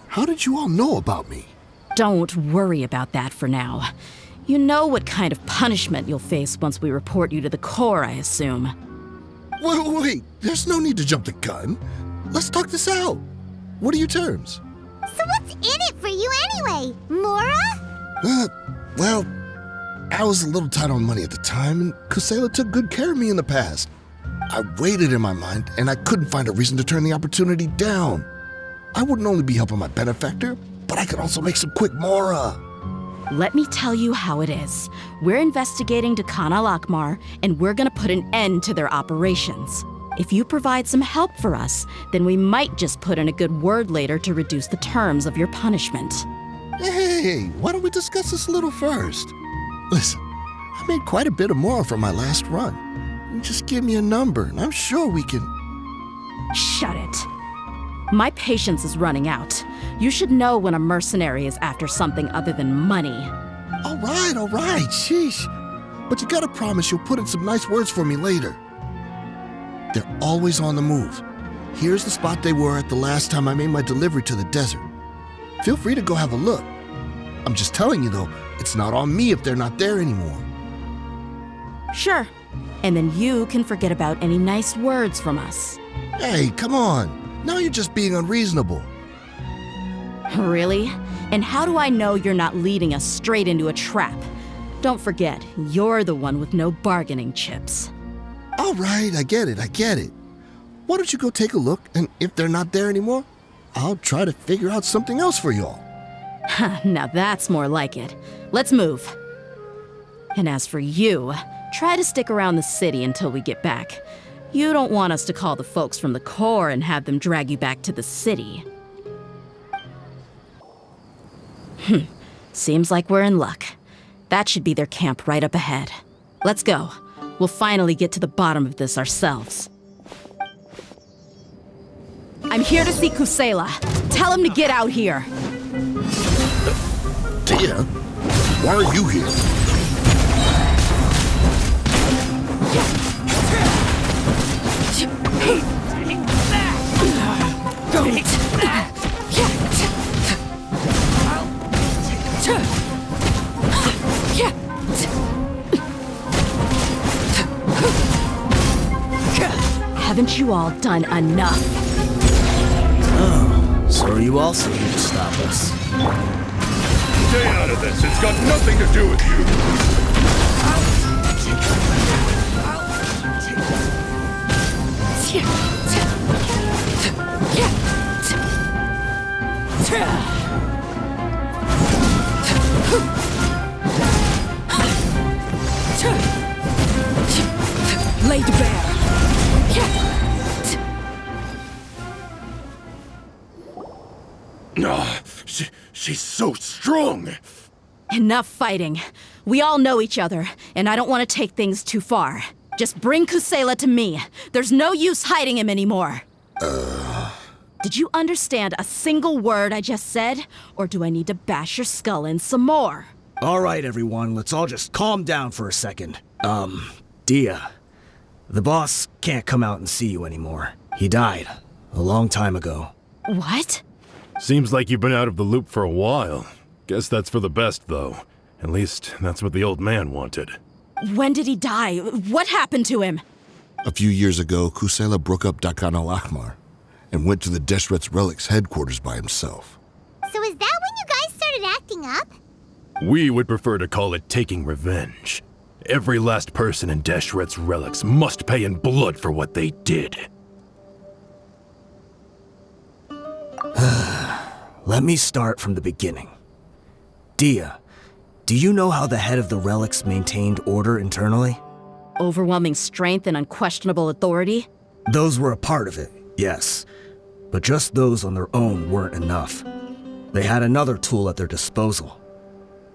How did you all know about me? Don't worry about that for now. You know what kind of punishment you'll face once we report you to the Corps, I assume. Wait. There's no need to jump the gun. Let's talk this out. What are your terms? So what's in it for you anyway, Mora? Well, I was a little tight on money at the time, and Kusela took good care of me in the past. I weighed it in my mind, and I couldn't find a reason to turn the opportunity down. I wouldn't only be helping my benefactor, but I could also make some quick Mora. Let me tell you how it is. We're investigating Dekhan al-Akhmar, and we're gonna put an end to their operations. If you provide some help for us, then we might just put in a good word later to reduce the terms of your punishment. Hey, why don't we discuss this a little first? Listen, I made quite a bit of Mora from my last run. You just give me a number, and I'm sure we can... Shut it. My patience is running out. You should know when a mercenary is after something other than money. All right, sheesh. But you gotta promise you'll put in some nice words for me later. They're always on the move. Here's the spot they were at the last time I made my delivery to the desert. Feel free to go have a look. I'm just telling you though, it's not on me if they're not there anymore. Sure. And then you can forget about any nice words from us. Hey, come on. Now you're just being unreasonable. Really? And how do I know you're not leading us straight into a trap? Don't forget, you're the one with no bargaining chips. All right, I get it. Why don't you go take a look, and if they're not there anymore, I'll try to figure out something else for y'all. Now that's more like it. Let's move. And as for you, try to stick around the city until we get back. You don't want us to call the folks from the Corps and have them drag you back to the city. Seems like we're in luck. That should be their camp right up ahead. Let's go. We'll finally get to the bottom of this ourselves. I'm here to see Kusela. Tell him to get out here. Dehya, why are you here? Haven't you all done enough? Oh, so are you also here to stop us? Stay out of this. It's got nothing to do with you. Laid bare. She's so strong. Enough fighting. We all know each other, and I don't want to take things too far. Just bring Kusela to me. There's no use hiding him anymore. Did you understand a single word I just said? Or do I need to bash your skull in some more? All right, everyone, let's all just calm down for a second. Dehya, the boss can't come out and see you anymore. He died a long time ago. What? Seems like you've been out of the loop for a while. Guess that's for the best, though. At least, that's what the old man wanted. When did he die? What happened to him? A few years ago, Kusela broke up Dakan al-Ahmar and went to the Deshret's Relics headquarters by himself. So is that when you guys started acting up? We would prefer to call it taking revenge. Every last person in Deshret's Relics must pay in blood for what they did. Let me start from the beginning. Dehya, do you know how the head of the Relics maintained order internally? Overwhelming strength and unquestionable authority? Those were a part of it, yes. But just those on their own weren't enough. They had another tool at their disposal.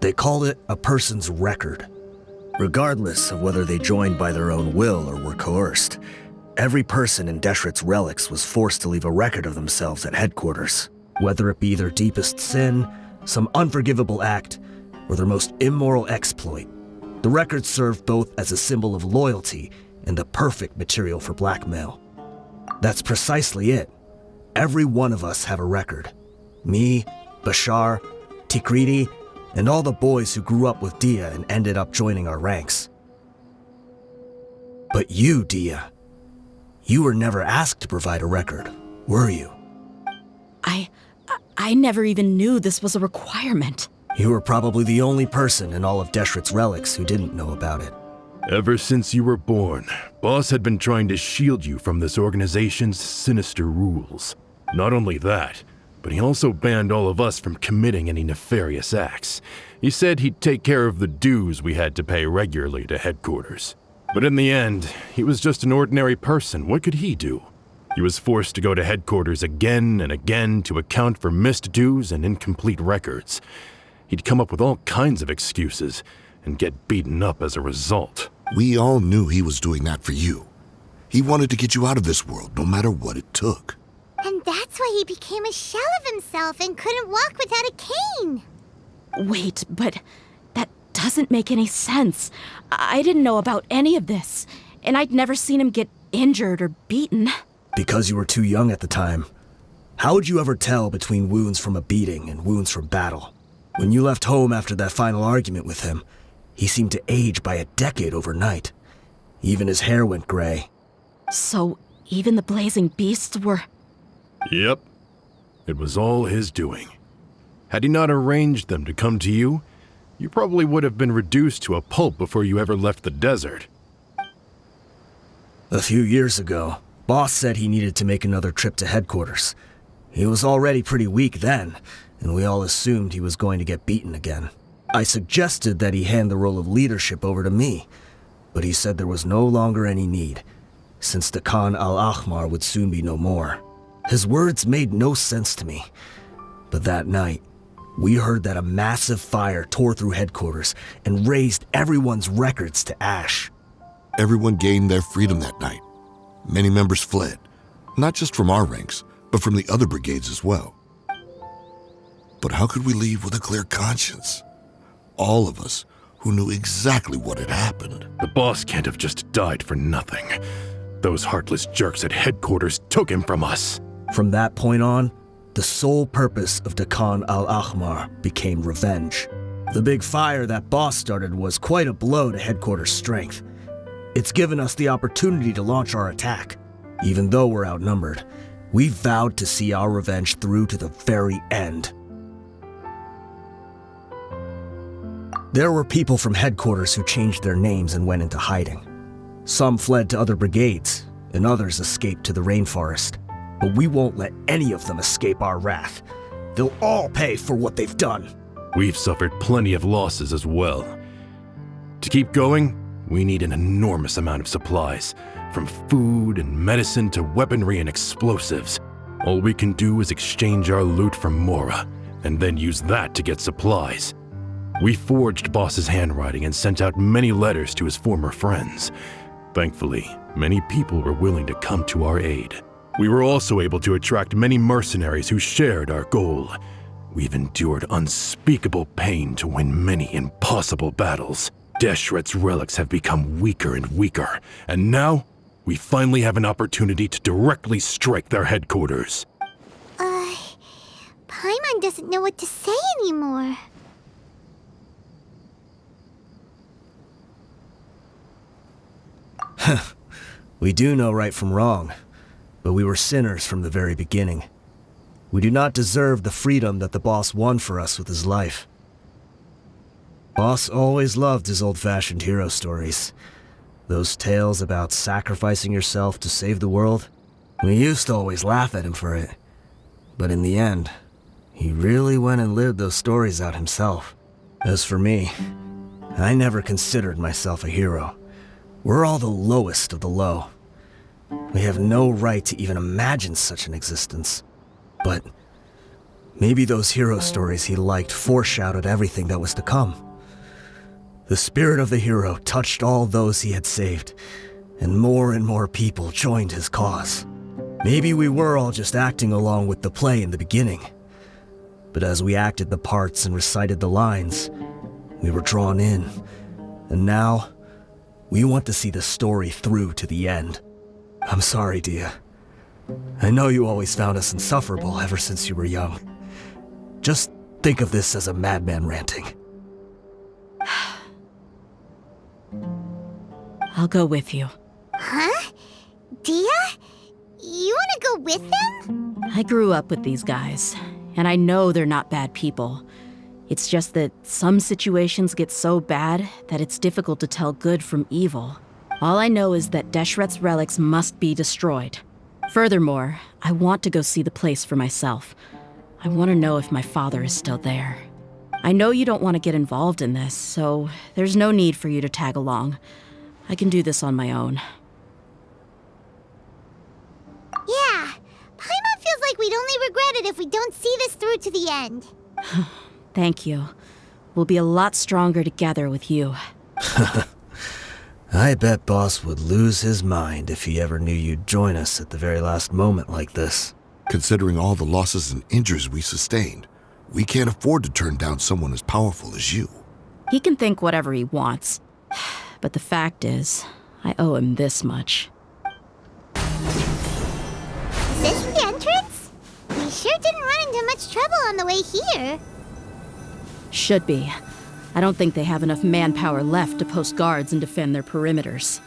They called it a person's record. Regardless of whether they joined by their own will or were coerced, every person in Deshret's Relics was forced to leave a record of themselves at headquarters. Whether it be their deepest sin, some unforgivable act, or their most immoral exploit, the record served both as a symbol of loyalty and the perfect material for blackmail. That's precisely it. Every one of us have a record. Me, Bashar, Tikriti, and all the boys who grew up with Dehya and ended up joining our ranks. But you, Dehya, you were never asked to provide a record, were you? I never even knew this was a requirement. You were probably the only person in all of Deshret's Relics who didn't know about it. Ever since you were born, Boss had been trying to shield you from this organization's sinister rules. Not only that, but he also banned all of us from committing any nefarious acts. He said he'd take care of the dues we had to pay regularly to headquarters. But in the end, he was just an ordinary person. What could he do? He was forced to go to headquarters again and again to account for missed dues and incomplete records. He'd come up with all kinds of excuses and get beaten up as a result. We all knew he was doing that for you. He wanted to get you out of this world, no matter what it took. And that's why he became a shell of himself and couldn't walk without a cane. Wait, but that doesn't make any sense. I didn't know about any of this, and I'd never seen him get injured or beaten. Because you were too young at the time. How would you ever tell between wounds from a beating and wounds from battle? When you left home after that final argument with him, he seemed to age by a decade overnight. Even his hair went gray. So even the blazing beasts were... Yep. It was all his doing. Had he not arranged them to come to you, you probably would have been reduced to a pulp before you ever left the desert. A few years ago, Boss said he needed to make another trip to headquarters. He was already pretty weak then, and we all assumed he was going to get beaten again. I suggested that he hand the role of leadership over to me, but he said there was no longer any need, since the Khan al-Ahmar would soon be no more. His words made no sense to me, but that night, we heard that a massive fire tore through headquarters and razed everyone's records to ash. Everyone gained their freedom that night. Many members fled, not just from our ranks, but from the other brigades as well. But how could we leave with a clear conscience? All of us who knew exactly what had happened. The boss can't have just died for nothing. Those heartless jerks at headquarters took him from us. From that point on, the sole purpose of Dakan al-Ahmar became revenge. The big fire that boss started was quite a blow to headquarters' strength. It's given us the opportunity to launch our attack. Even though we're outnumbered, we vowed to see our revenge through to the very end. There were people from headquarters who changed their names and went into hiding. Some fled to other brigades, and others escaped to the rainforest. But we won't let any of them escape our wrath. They'll all pay for what they've done. We've suffered plenty of losses as well. To keep going, we need an enormous amount of supplies, from food and medicine to weaponry and explosives. All we can do is exchange our loot from Mora, and then use that to get supplies. We forged Boss's handwriting and sent out many letters to his former friends. Thankfully, many people were willing to come to our aid. We were also able to attract many mercenaries who shared our goal. We've endured unspeakable pain to win many impossible battles. Deshret's relics have become weaker and weaker, and now we finally have an opportunity to directly strike their headquarters. Paimon doesn't know what to say anymore. We do know right from wrong, but we were sinners from the very beginning. We do not deserve the freedom that the boss won for us with his life. Boss always loved his old-fashioned hero stories. Those tales about sacrificing yourself to save the world. We used to always laugh at him for it. But in the end, he really went and lived those stories out himself. As for me, I never considered myself a hero. We're all the lowest of the low. We have no right to even imagine such an existence. But maybe those hero stories he liked foreshadowed everything that was to come. The spirit of the hero touched all those he had saved, and more people joined his cause. Maybe we were all just acting along with the play in the beginning. But as we acted the parts and recited the lines, we were drawn in. And now, we want to see the story through to the end. I'm sorry, Dehya. I know you always found us insufferable ever since you were young. Just think of this as a madman ranting. I'll go with you. Huh? Dehya? You want to go with them? I grew up with these guys, and I know they're not bad people. It's just that some situations get so bad that it's difficult to tell good from evil. All I know is that Deshret's relics must be destroyed. Furthermore, I want to go see the place for myself. I want to know if my father is still there. I know you don't want to get involved in this, so there's no need for you to tag along. I can do this on my own. Yeah, Paimon feels like we'd only regret it if we don't see this through to the end. Thank you. We'll be a lot stronger together with you. I bet Boss would lose his mind if he ever knew you'd join us at the very last moment like this. Considering all the losses and injuries we sustained, we can't afford to turn down someone as powerful as you. He can think whatever he wants. But the fact is, I owe him this much. Is this the entrance? We sure didn't run into much trouble on the way here. Should be. I don't think they have enough manpower left to post guards and defend their perimeters.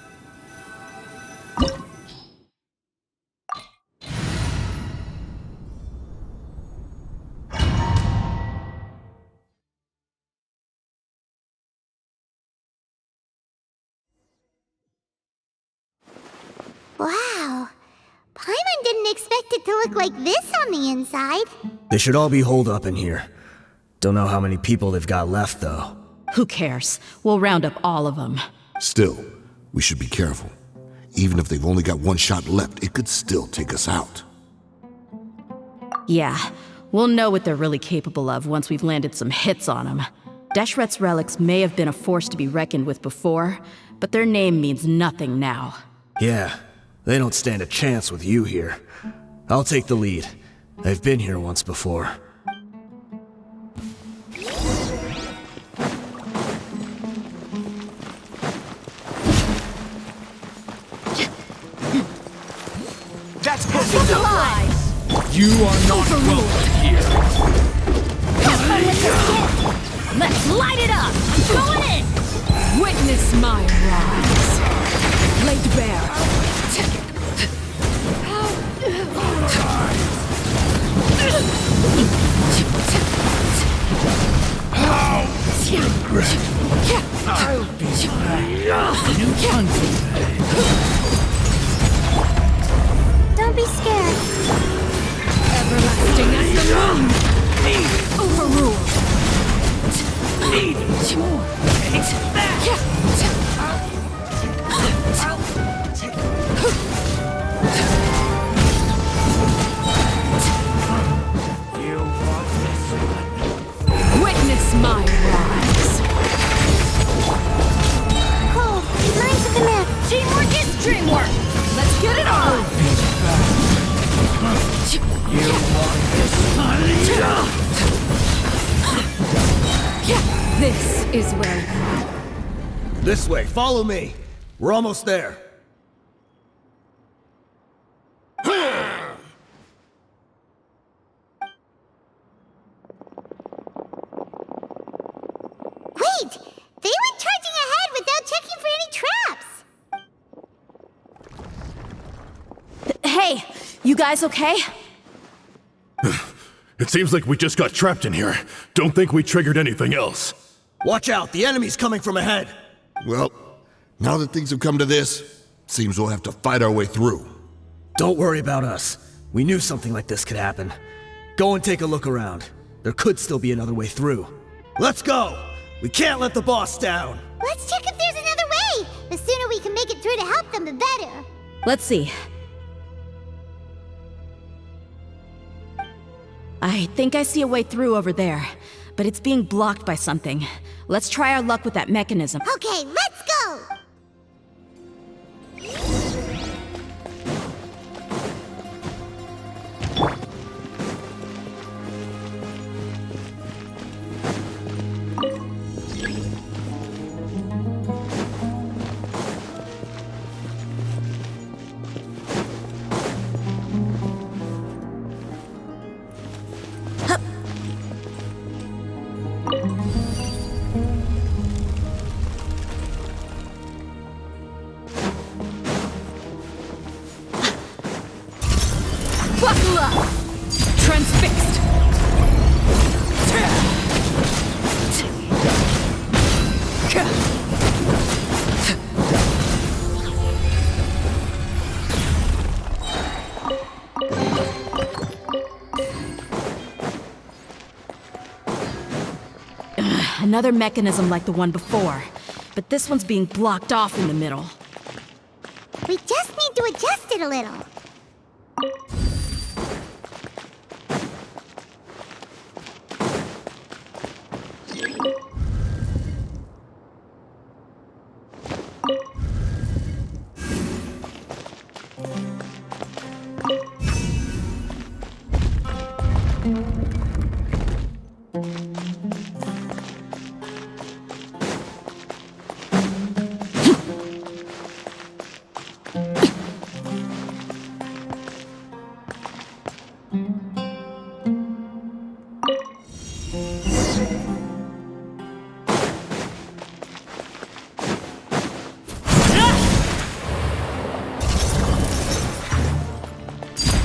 Wow. Paimon didn't expect it to look like this on the inside. They should all be holed up in here. Don't know how many people they've got left, though. Who cares? We'll round up all of them. Still, we should be careful. Even if they've only got one shot left, it could still take us out. Yeah, we'll know what they're really capable of once we've landed some hits on them. Deshret's relics may have been a force to be reckoned with before, but their name means nothing now. Yeah, they don't stand a chance with you here. I'll take the lead. I've been here once before. You are not welcome here. Have fun with your gift. Let's light it up. Going in. Witness my rise. Laid bare. I'll be new hunting. Don't be scared. Everlasting as the moon. Overruled. Witness my rise. Cool. Mine's at the map. Teamwork is dreamwork. Let's get it on. You want this This is where. This way, follow me. We're almost there. Wait! They went charging ahead without checking for any traps! Hey, you guys okay? It seems like we just got trapped in here. Don't think we triggered anything else. Watch out, the enemy's coming from ahead. Well, now that things have come to this, seems we'll have to fight our way through. Don't worry about us. We knew something like this could happen. Go and take a look around. There could still be another way through. Let's go! We can't let the boss down! Let's check if there's another way! The sooner we can make it through to help them, the better. Let's see. I think I see a way through over there, but it's being blocked by something. Let's try our luck with that mechanism. Okay, let's go! Buckle up! Transfixed! Another mechanism like the one before, but this one's being blocked off in the middle. We just need to adjust it a little.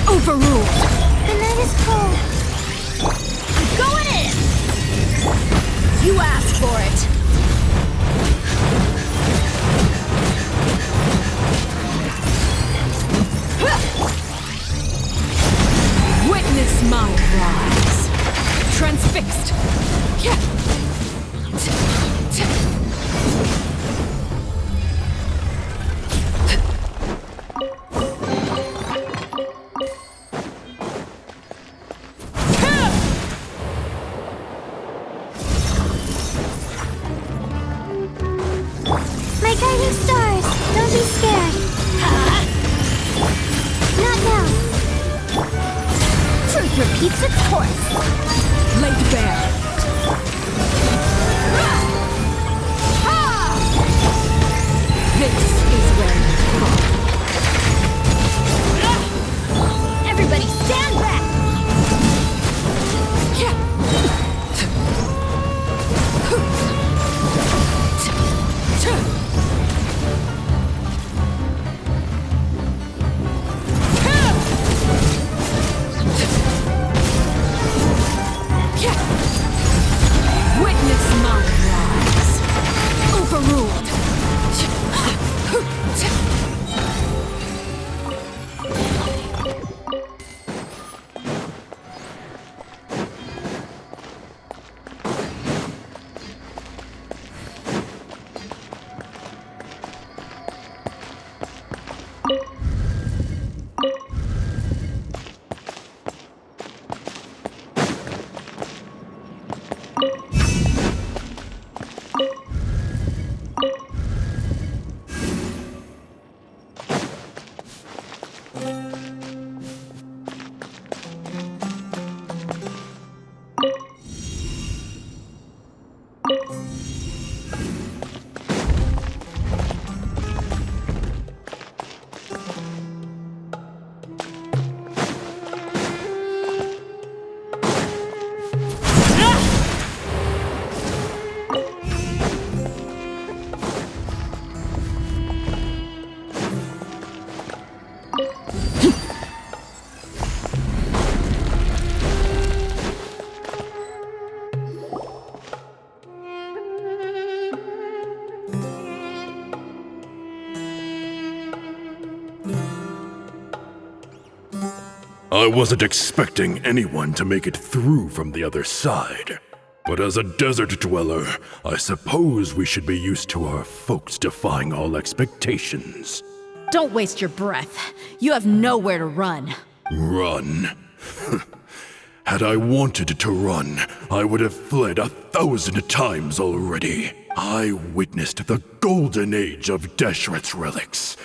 Overruled! The night is cold. Going in. You asked for it. Witness my rise. Transfixed! My guiding stars, don't be scared. Not now. Truth repeats its course. Laid bare. This is where you fall. Everybody stand back. I wasn't expecting anyone to make it through from the other side. But as a desert dweller, I suppose we should be used to our folks defying all expectations. Don't waste your breath. You have nowhere to run. Run? Had I wanted to run, I would have fled 1,000 times already. I witnessed the golden age of Deshret's relics.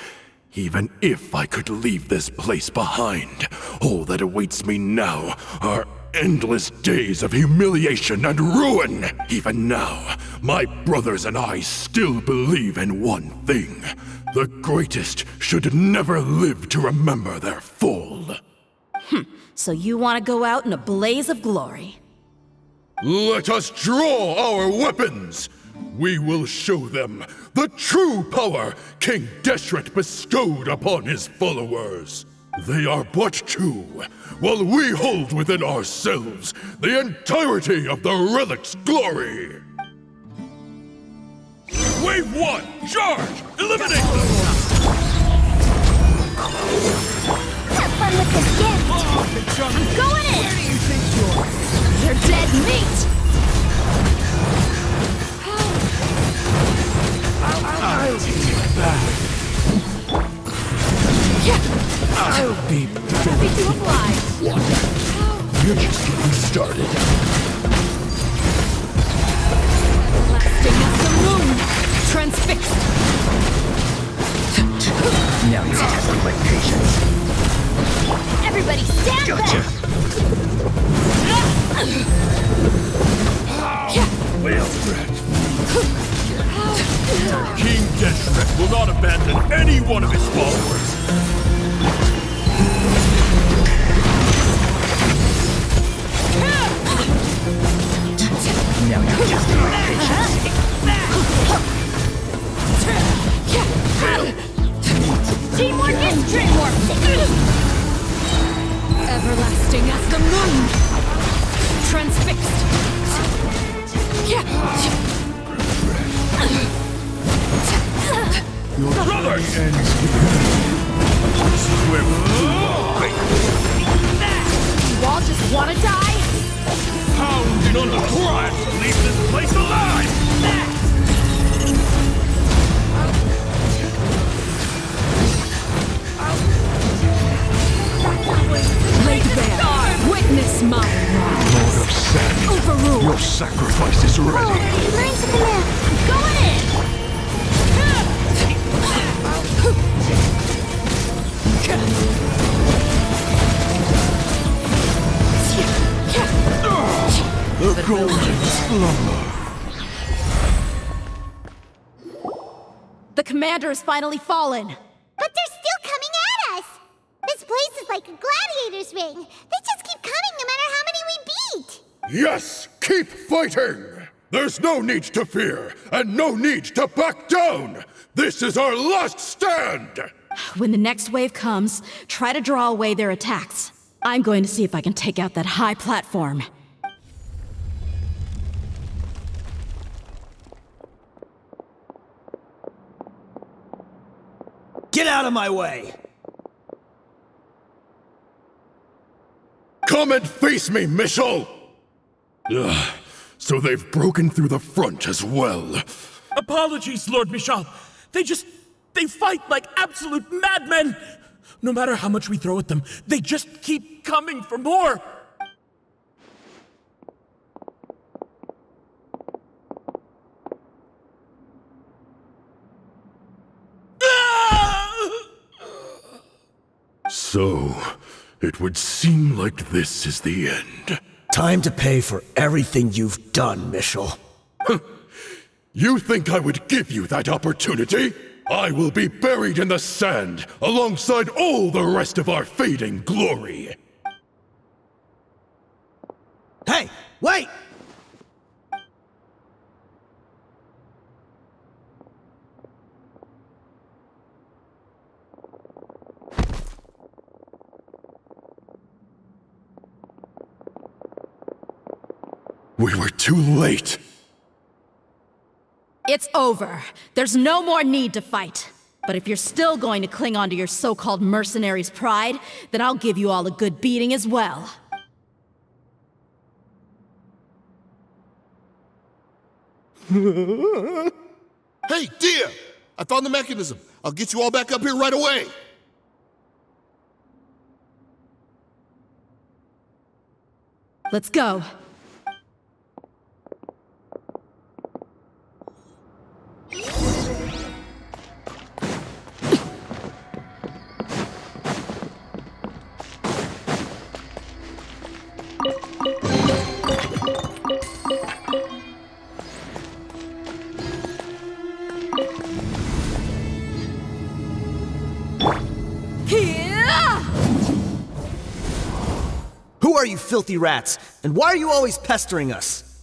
Even if I could leave this place behind, all that awaits me now are endless days of humiliation and ruin. Even now, my brothers and I still believe in one thing. The greatest should never live to remember their fall. So you want to go out in a blaze of glory? Let us draw our weapons! We will show them the true power King Deshret bestowed upon his followers. They are but two, while we hold within ourselves the entirety of the relic's glory. Wave 1, charge! Eliminate them! Have fun with this gift! I'm going in! Where do you think you're? They're dead meat! I'll take it back. I'll be Happy to oblige. You're just getting started. Lasting as the moon. Transfixed. Now you're testing my patience. Everybody stand back! Well stretched. King Deshret will not abandon any one of his followers. Now you're testing my patience. Teamwork is dreamwork! Everlasting as the moon. Transfixed. Your brother ends here. This is where You all just wanna die? pounded on the ground to leave this place alive! Laid bare. Witness my wrath. Lord of Sand, Overruled. your sacrifice is ready. Learn to live! Going in! The golden slumber. The commander has finally fallen. But they're still coming at us! This place is like a gladiator's ring. They just keep coming no matter how many we beat! Yes, keep fighting! There's no need to fear, and no need to back down! This is our last stand! When the next wave comes, try to draw away their attacks. I'm going to see if I can take out that high platform. Get out of my way! Come and face me, Michel! Ugh, so they've broken through the front as well. Apologies, Lord Michal. They fight like absolute madmen. No matter how much we throw at them, they just keep coming for more. So, it would seem like this is the end. Time to pay for everything you've done, Michel. You think I would give you that opportunity? I will be buried in the sand alongside all the rest of our fading glory. Hey, wait! We were too late. It's over. There's no more need to fight. But if you're still going to cling on to your so-called mercenary's pride, then I'll give you all a good beating as well. Hey, Dehya! I found the mechanism. I'll get you all back up here right away. Let's go. Who are you filthy rats? And why are you always pestering us?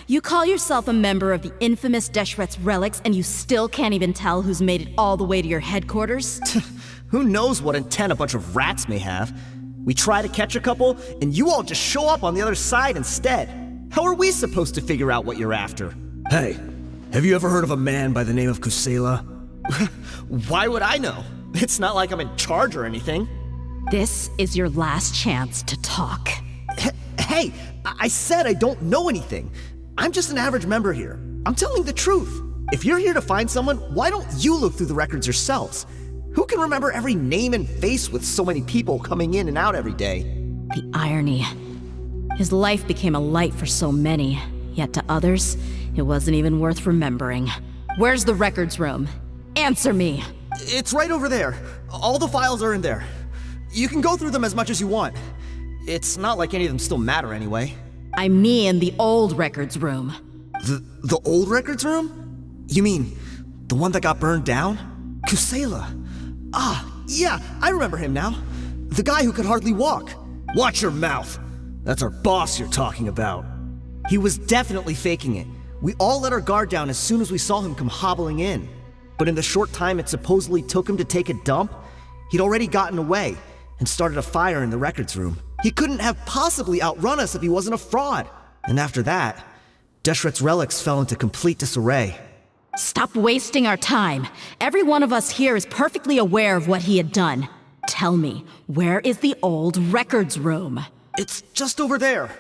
You call yourself a member of the infamous Deshret's relics, and you still can't even tell who's made it all the way to your headquarters? Who knows what intent a bunch of rats may have? We try to catch a couple, and you all just show up on the other side instead. How are we supposed to figure out what you're after? Hey, have you ever heard of a man by the name of Kusela? Why would I know? It's not like I'm in charge or anything. This is your last chance to talk. Hey, I said I don't know anything. I'm just an average member here. I'm telling the truth. If you're here to find someone, why don't you look through the records yourselves? Who can remember every name and face with so many people coming in and out every day? The irony. His life became a light for so many, yet to others, it wasn't even worth remembering. Where's the records room? Answer me! It's right over there. All the files are in there. You can go through them as much as you want. It's not like any of them still matter anyway. I mean the old records room. The old records room? You mean the one that got burned down? Kusela. Ah, yeah, I remember him now. The guy who could hardly walk. Watch your mouth. That's our boss you're talking about. He was definitely faking it. We all let our guard down as soon as we saw him come hobbling in. But in the short time it supposedly took him to take a dump, he'd already gotten away and started a fire in the records room. He couldn't have possibly outrun us if he wasn't a fraud. And after that, Deshret's relics fell into complete disarray. Stop wasting our time. Every one of us here is perfectly aware of what he had done. Tell me, where is the old records room? It's just over there.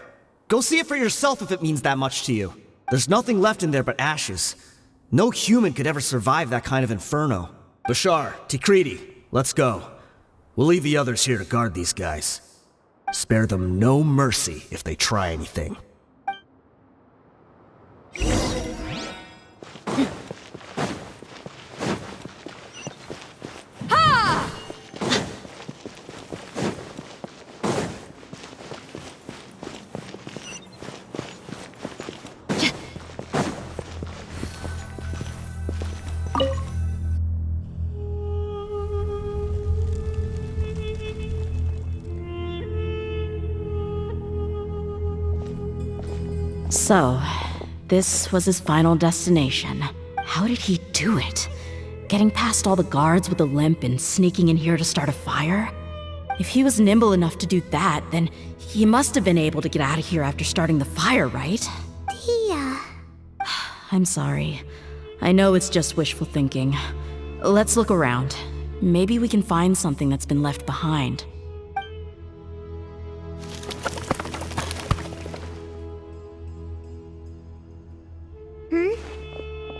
Go see it for yourself if it means that much to you. There's nothing left in there but ashes. No human could ever survive that kind of inferno. Bashar, Tikriti, let's go. We'll leave the others here to guard these guys. Spare them no mercy if they try anything. So, this was his final destination. How did he do it? Getting past all the guards with a limp and sneaking in here to start a fire? If he was nimble enough to do that, then he must have been able to get out of here after starting the fire, right? Dehya. I'm sorry. I know it's just wishful thinking. Let's look around. Maybe we can find something that's been left behind.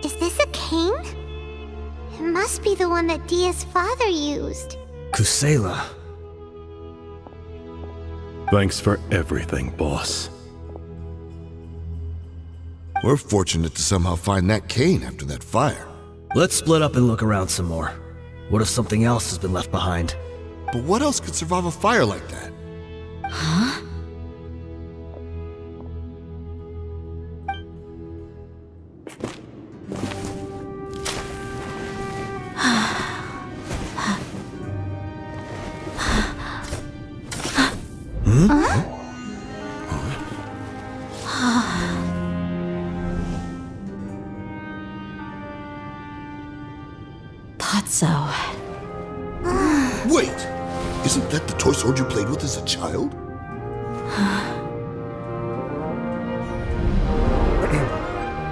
Is this a cane? It must be the one that Dehya's father used. Kusela. Thanks for everything, boss. We're fortunate to somehow find that cane after that fire. Let's split up and look around some more. What if something else has been left behind? But what else could survive a fire like that? Huh? Thought so. Wait! Isn't that the toy sword you played with as a child?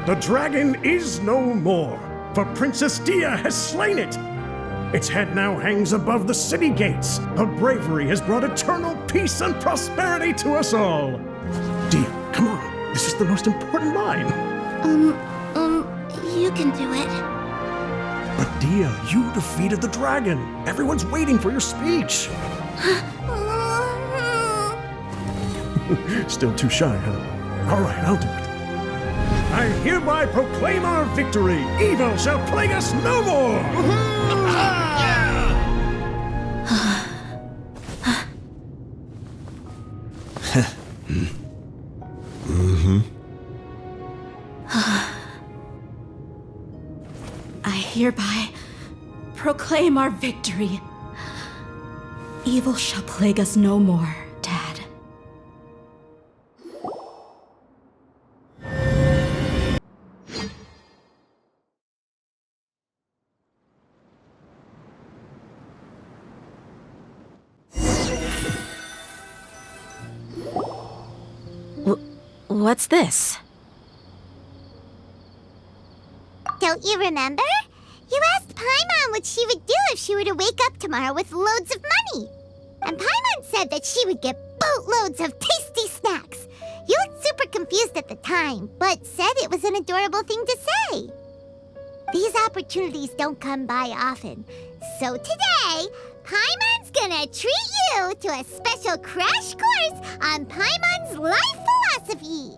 The dragon is no more. for Princess Dehya has slain it. Its head now hangs above the city gates. Her bravery has brought eternal peace and prosperity to us all. Dehya, come on. This is the most important line. You can do it. But Dehya, you defeated the dragon. Everyone's waiting for your speech. Still too shy, huh? All right, I'll do it. I hereby proclaim our victory. Evil shall plague us no more. I hereby proclaim our victory. Evil shall plague us no more, Dad. What's this? Don't you remember? You asked Paimon what she would do if she were to wake up tomorrow with loads of money. And Paimon said that she would get boatloads of tasty snacks. You looked super confused at the time, but said it was an adorable thing to say. These opportunities don't come by often. So today, Paimon's gonna treat you to a special crash course on Paimon's life philosophy.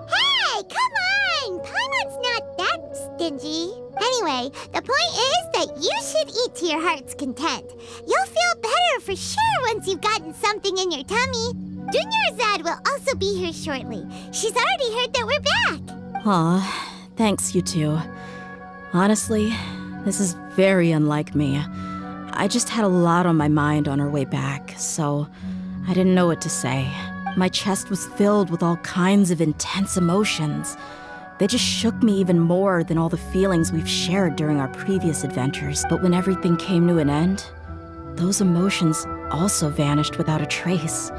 Hey, come on! Paimon's not that stingy. Anyway, the point is that you should eat to your heart's content. You'll feel better for sure once you've gotten something in your tummy. Dunyarzad will also be here shortly. She's already heard that we're back. Aw, thanks, you two. Honestly, this is very unlike me. I just had a lot on my mind on our way back, so I didn't know what to say. My chest was filled with all kinds of intense emotions. They just shook me even more than all the feelings we've shared during our previous adventures. But when everything came to an end, those emotions also vanished without a trace,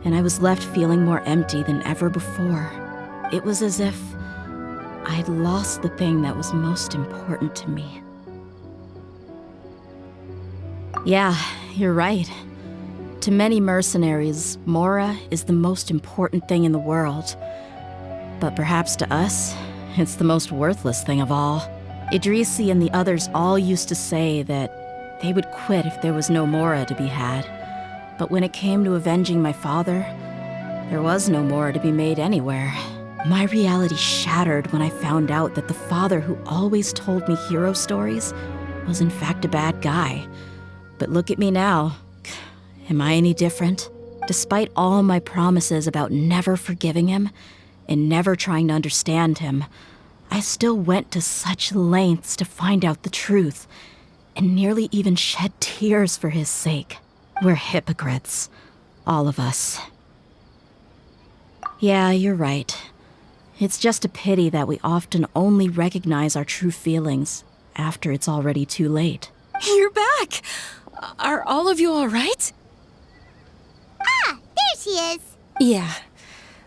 and I was left feeling more empty than ever before. It was as if I'd lost the thing that was most important to me. Yeah, you're right. To many mercenaries, Mora is the most important thing in the world. But perhaps to us, it's the most worthless thing of all. Idrisi and the others all used to say that they would quit if there was no Mora to be had. But when it came to avenging my father, there was no Mora to be made anywhere. My reality shattered when I found out that the father who always told me hero stories was in fact a bad guy. But look at me now. Am I any different? Despite all my promises about never forgiving him and never trying to understand him, I still went to such lengths to find out the truth and nearly even shed tears for his sake. We're hypocrites, all of us. Yeah, you're right. It's just a pity that we often only recognize our true feelings after it's already too late. You're back! Are all of you all right? Ah, there she is. Yeah.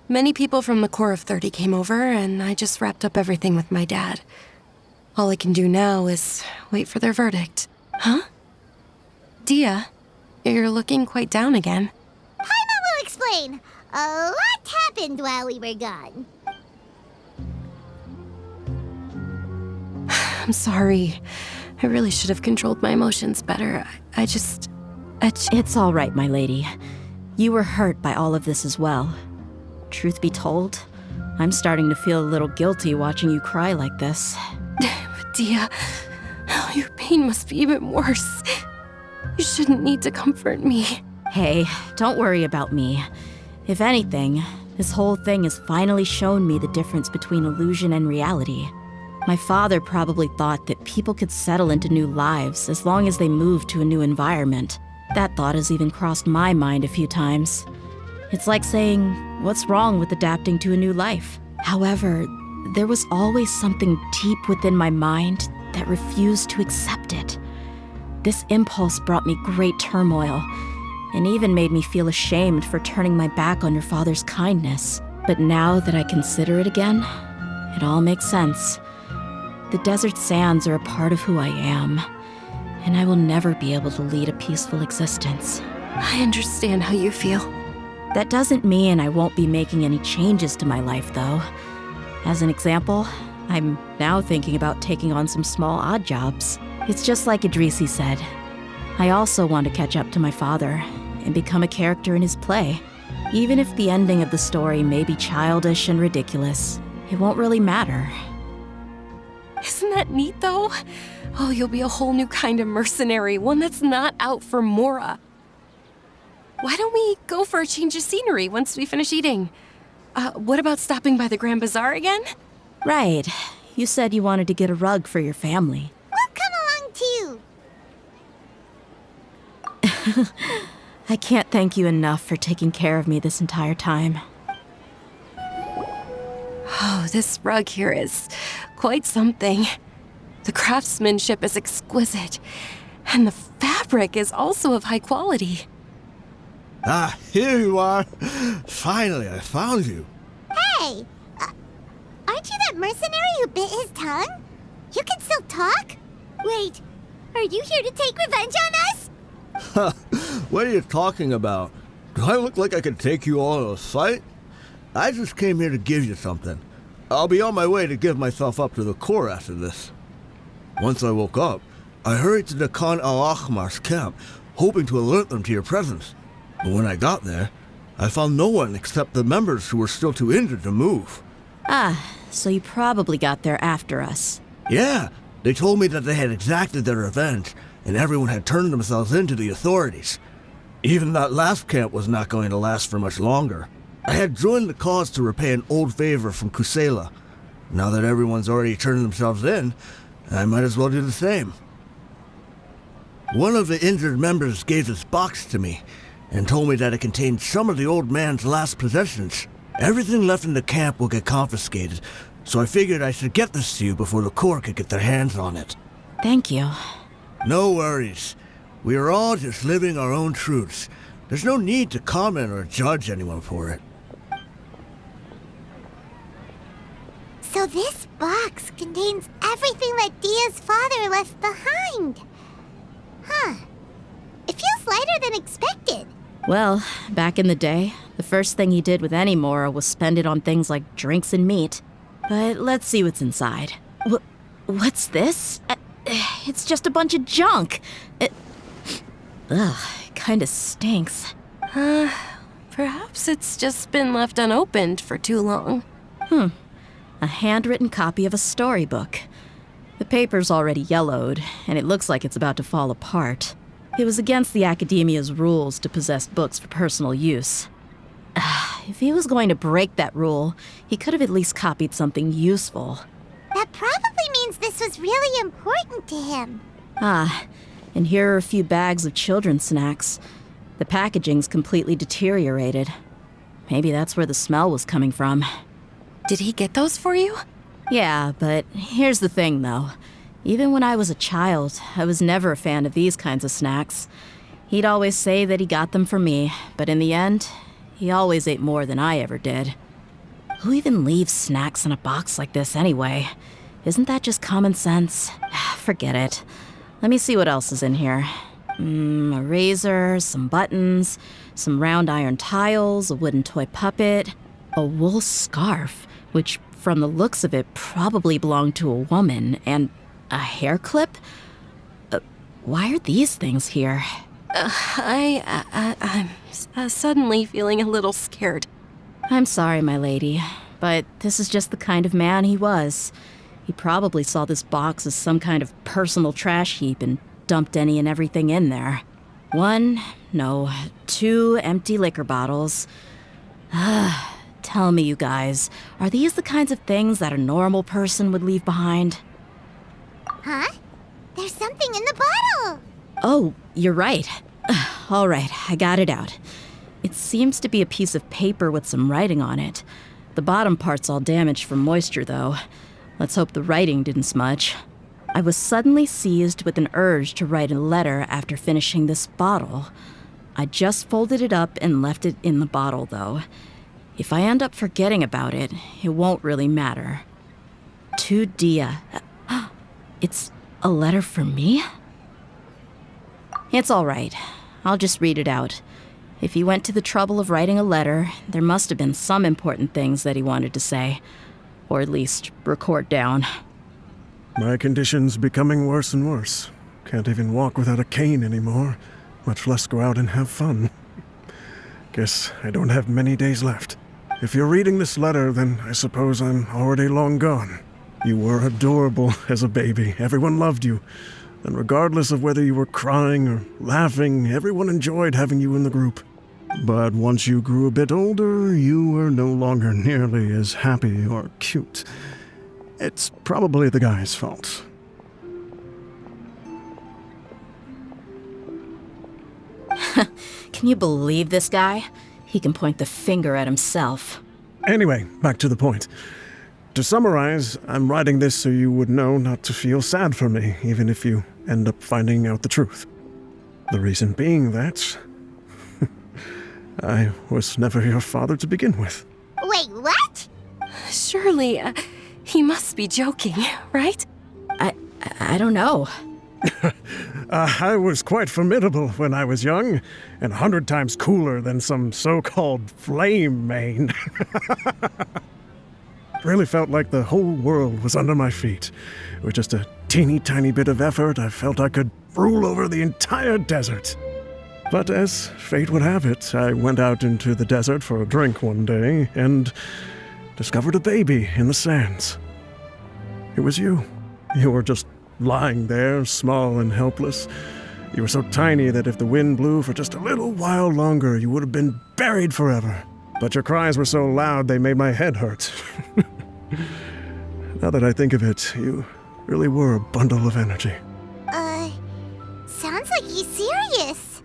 Many people from the Corps of 30 came over, and I just wrapped up everything with my dad. All I can do now is wait for their verdict. Huh? Dehya, you're looking quite down again. Paimon will explain. A lot happened while we were gone. I'm sorry. I really should have controlled my emotions better. It's all right, my lady. You were hurt by all of this as well. Truth be told, I'm starting to feel a little guilty watching you cry like this. But Dehya, your pain must be even worse. You shouldn't need to comfort me. Hey, don't worry about me. If anything, this whole thing has finally shown me the difference between illusion and reality. My father probably thought that people could settle into new lives as long as they moved to a new environment. That thought has even crossed my mind a few times. It's like saying, what's wrong with adapting to a new life? However, there was always something deep within my mind that refused to accept it. This impulse brought me great turmoil, and even made me feel ashamed for turning my back on your father's kindness. But now that I consider it again, It all makes sense. The desert sands are a part of who I am, and I will never be able to lead a peaceful existence. I understand how you feel. That doesn't mean I won't be making any changes to my life, though. As an example, I'm now thinking about taking on some small odd jobs. It's just like Idrisi said. I also want to catch up to my father and become a character in his play. Even if the ending of the story may be childish and ridiculous, it won't really matter. Isn't that neat, though? Oh, you'll be a whole new kind of mercenary, one that's not out for Mora. Why don't we go for a change of scenery once we finish eating? What about stopping by the Grand Bazaar again? Right. You said you wanted to get a rug for your family. We'll come along too. I can't thank you enough for taking care of me this entire time. Oh, this rug here is quite something. The craftsmanship is exquisite, and the fabric is also of high quality. Ah, here you are. Finally, I found you. Hey! Aren't you that mercenary who bit his tongue? You can still talk? Wait, are you here to take revenge on us? What are you talking about? Do I look like I could take you all in a fight? I just came here to give you something. I'll be on my way to give myself up to the Corps after this. Once I woke up, I hurried to the Khan al-Ahmar's camp, hoping to alert them to your presence. But when I got there, I found no one except the members who were still too injured to move. Ah, so you probably got there after us. Yeah, they told me that they had exacted their revenge, and everyone had turned themselves in to the authorities. Even that last camp was not going to last for much longer. I had joined the cause to repay an old favor from Kusela. Now that everyone's already turned themselves in, I might as well do the same. One of the injured members gave this box to me, and told me that it contained some of the old man's last possessions. Everything left in the camp will get confiscated, so I figured I should get this to you before the Corps could get their hands on it. Thank you. No worries. We are all just living our own truths. There's no need to comment or judge anyone for it. So this box contains everything that Dehya's father left behind. Huh. It feels lighter than expected. Well, back in the day, the first thing he did with any Mora was spend it on things like drinks and meat. But let's see what's inside. What's this? It's just a bunch of junk. It kinda stinks. Perhaps it's just been left unopened for too long. A handwritten copy of a storybook. The paper's already yellowed, and it looks like it's about to fall apart. It was against the Academia's rules to possess books for personal use. If he was going to break that rule, he could have at least copied something useful. That probably means this was really important to him. And here are a few bags of children's snacks. The packaging's completely deteriorated. Maybe that's where the smell was coming from. Did he get those for you? Yeah, but here's the thing, though. Even when I was a child, I was never a fan of these kinds of snacks. He'd always say that he got them for me, but in the end, he always ate more than I ever did. Who even leaves snacks in a box like this anyway? Isn't that just common sense? Forget it. Let me see what else is in here. A razor, some buttons, some round iron tiles, a wooden toy puppet, a wool scarf, which from the looks of it probably belonged to a woman, and a hair clip? Why are these things here? I'm suddenly feeling a little scared. I'm sorry, my lady, but this is just the kind of man he was. He probably saw this box as some kind of personal trash heap and dumped any and everything in there. 2 empty liquor bottles. Tell me, you guys, are these the kinds of things that a normal person would leave behind? Huh? There's something in the bottle! Oh, you're right. All right, I got it out. It seems to be a piece of paper with some writing on it. The bottom part's all damaged from moisture, though. Let's hope the writing didn't smudge. I was suddenly seized with an urge to write a letter after finishing this bottle. I just folded it up and left it in the bottle, though. If I end up forgetting about it, it won't really matter. To Dehya. It's a letter for me? It's all right. I'll just read it out. If he went to the trouble of writing a letter, there must have been some important things that he wanted to say. Or at least record down. My condition's becoming worse and worse. Can't even walk without a cane anymore, much less go out and have fun. Guess I don't have many days left. If you're reading this letter, then I suppose I'm already long gone. You were adorable as a baby. Everyone loved you. And regardless of whether you were crying or laughing, everyone enjoyed having you in the group. But once you grew a bit older, you were no longer nearly as happy or cute. It's probably the guy's fault. Can you believe this guy? He can point the finger at himself. Anyway, back to the point. To summarize, I'm writing this so you would know not to feel sad for me, even if you end up finding out the truth. The reason being that I was never your father to begin with. Wait, what? Surely, he must be joking, right? I don't know. I was quite formidable when I was young, and 100 times cooler than some so-called flame main. Really felt like the whole world was under my feet. With just a teeny tiny bit of effort, I felt I could rule over the entire desert. But as fate would have it, I went out into the desert for a drink one day and discovered a baby in the sands. It was you. You were just lying there, small and helpless. You were so tiny that if the wind blew for just a little while longer, you would have been buried forever. But your cries were so loud they made my head hurt. Now that I think of it, you really were a bundle of energy. Sounds like he's serious.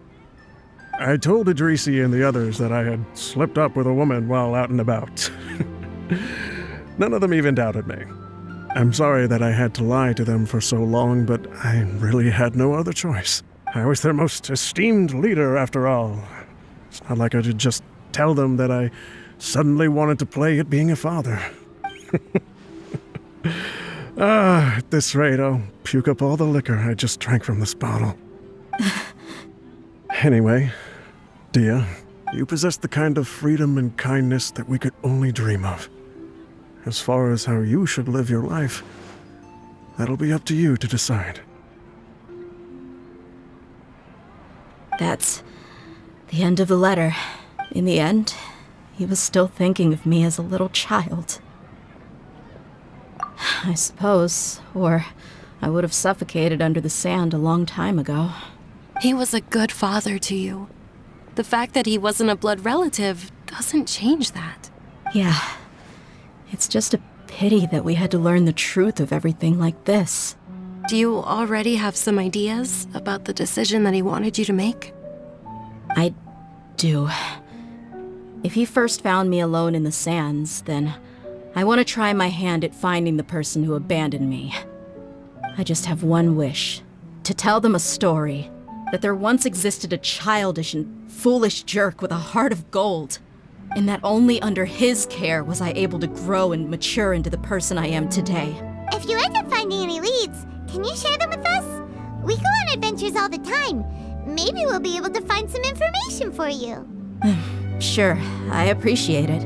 I told Idrisi and the others that I had slipped up with a woman while out and about. None of them even doubted me. I'm sorry that I had to lie to them for so long, but I really had no other choice. I was their most esteemed leader, after all. It's not like I could just tell them that I suddenly wanted to play at being a father. At this rate, I'll puke up all the liquor I just drank from this bottle. Anyway, Dehya, you possess the kind of freedom and kindness that we could only dream of. As far as how you should live your life, that'll be up to you to decide. That's the end of the letter. In the end, he was still thinking of me as a little child. I suppose, or I would have suffocated under the sand a long time ago. He was a good father to you. The fact that he wasn't a blood relative doesn't change that. Yeah. It's just a pity that we had to learn the truth of everything like this. Do you already have some ideas about the decision that he wanted you to make? I do. If he first found me alone in the sands, then I want to try my hand at finding the person who abandoned me. I just have one wish. To tell them a story. That there once existed a childish and foolish jerk with a heart of gold. And that only under his care was I able to grow and mature into the person I am today. If you end up finding any leads, can you share them with us? We go on adventures all the time. Maybe we'll be able to find some information for you. Sure, I appreciate it.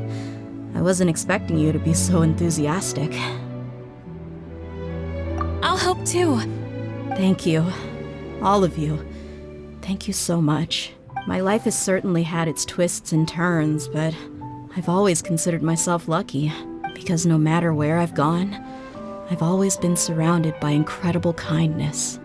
I wasn't expecting you to be so enthusiastic. I'll help too. Thank you. All of you. Thank you so much. My life has certainly had its twists and turns, but I've always considered myself lucky, because no matter where I've gone, I've always been surrounded by incredible kindness.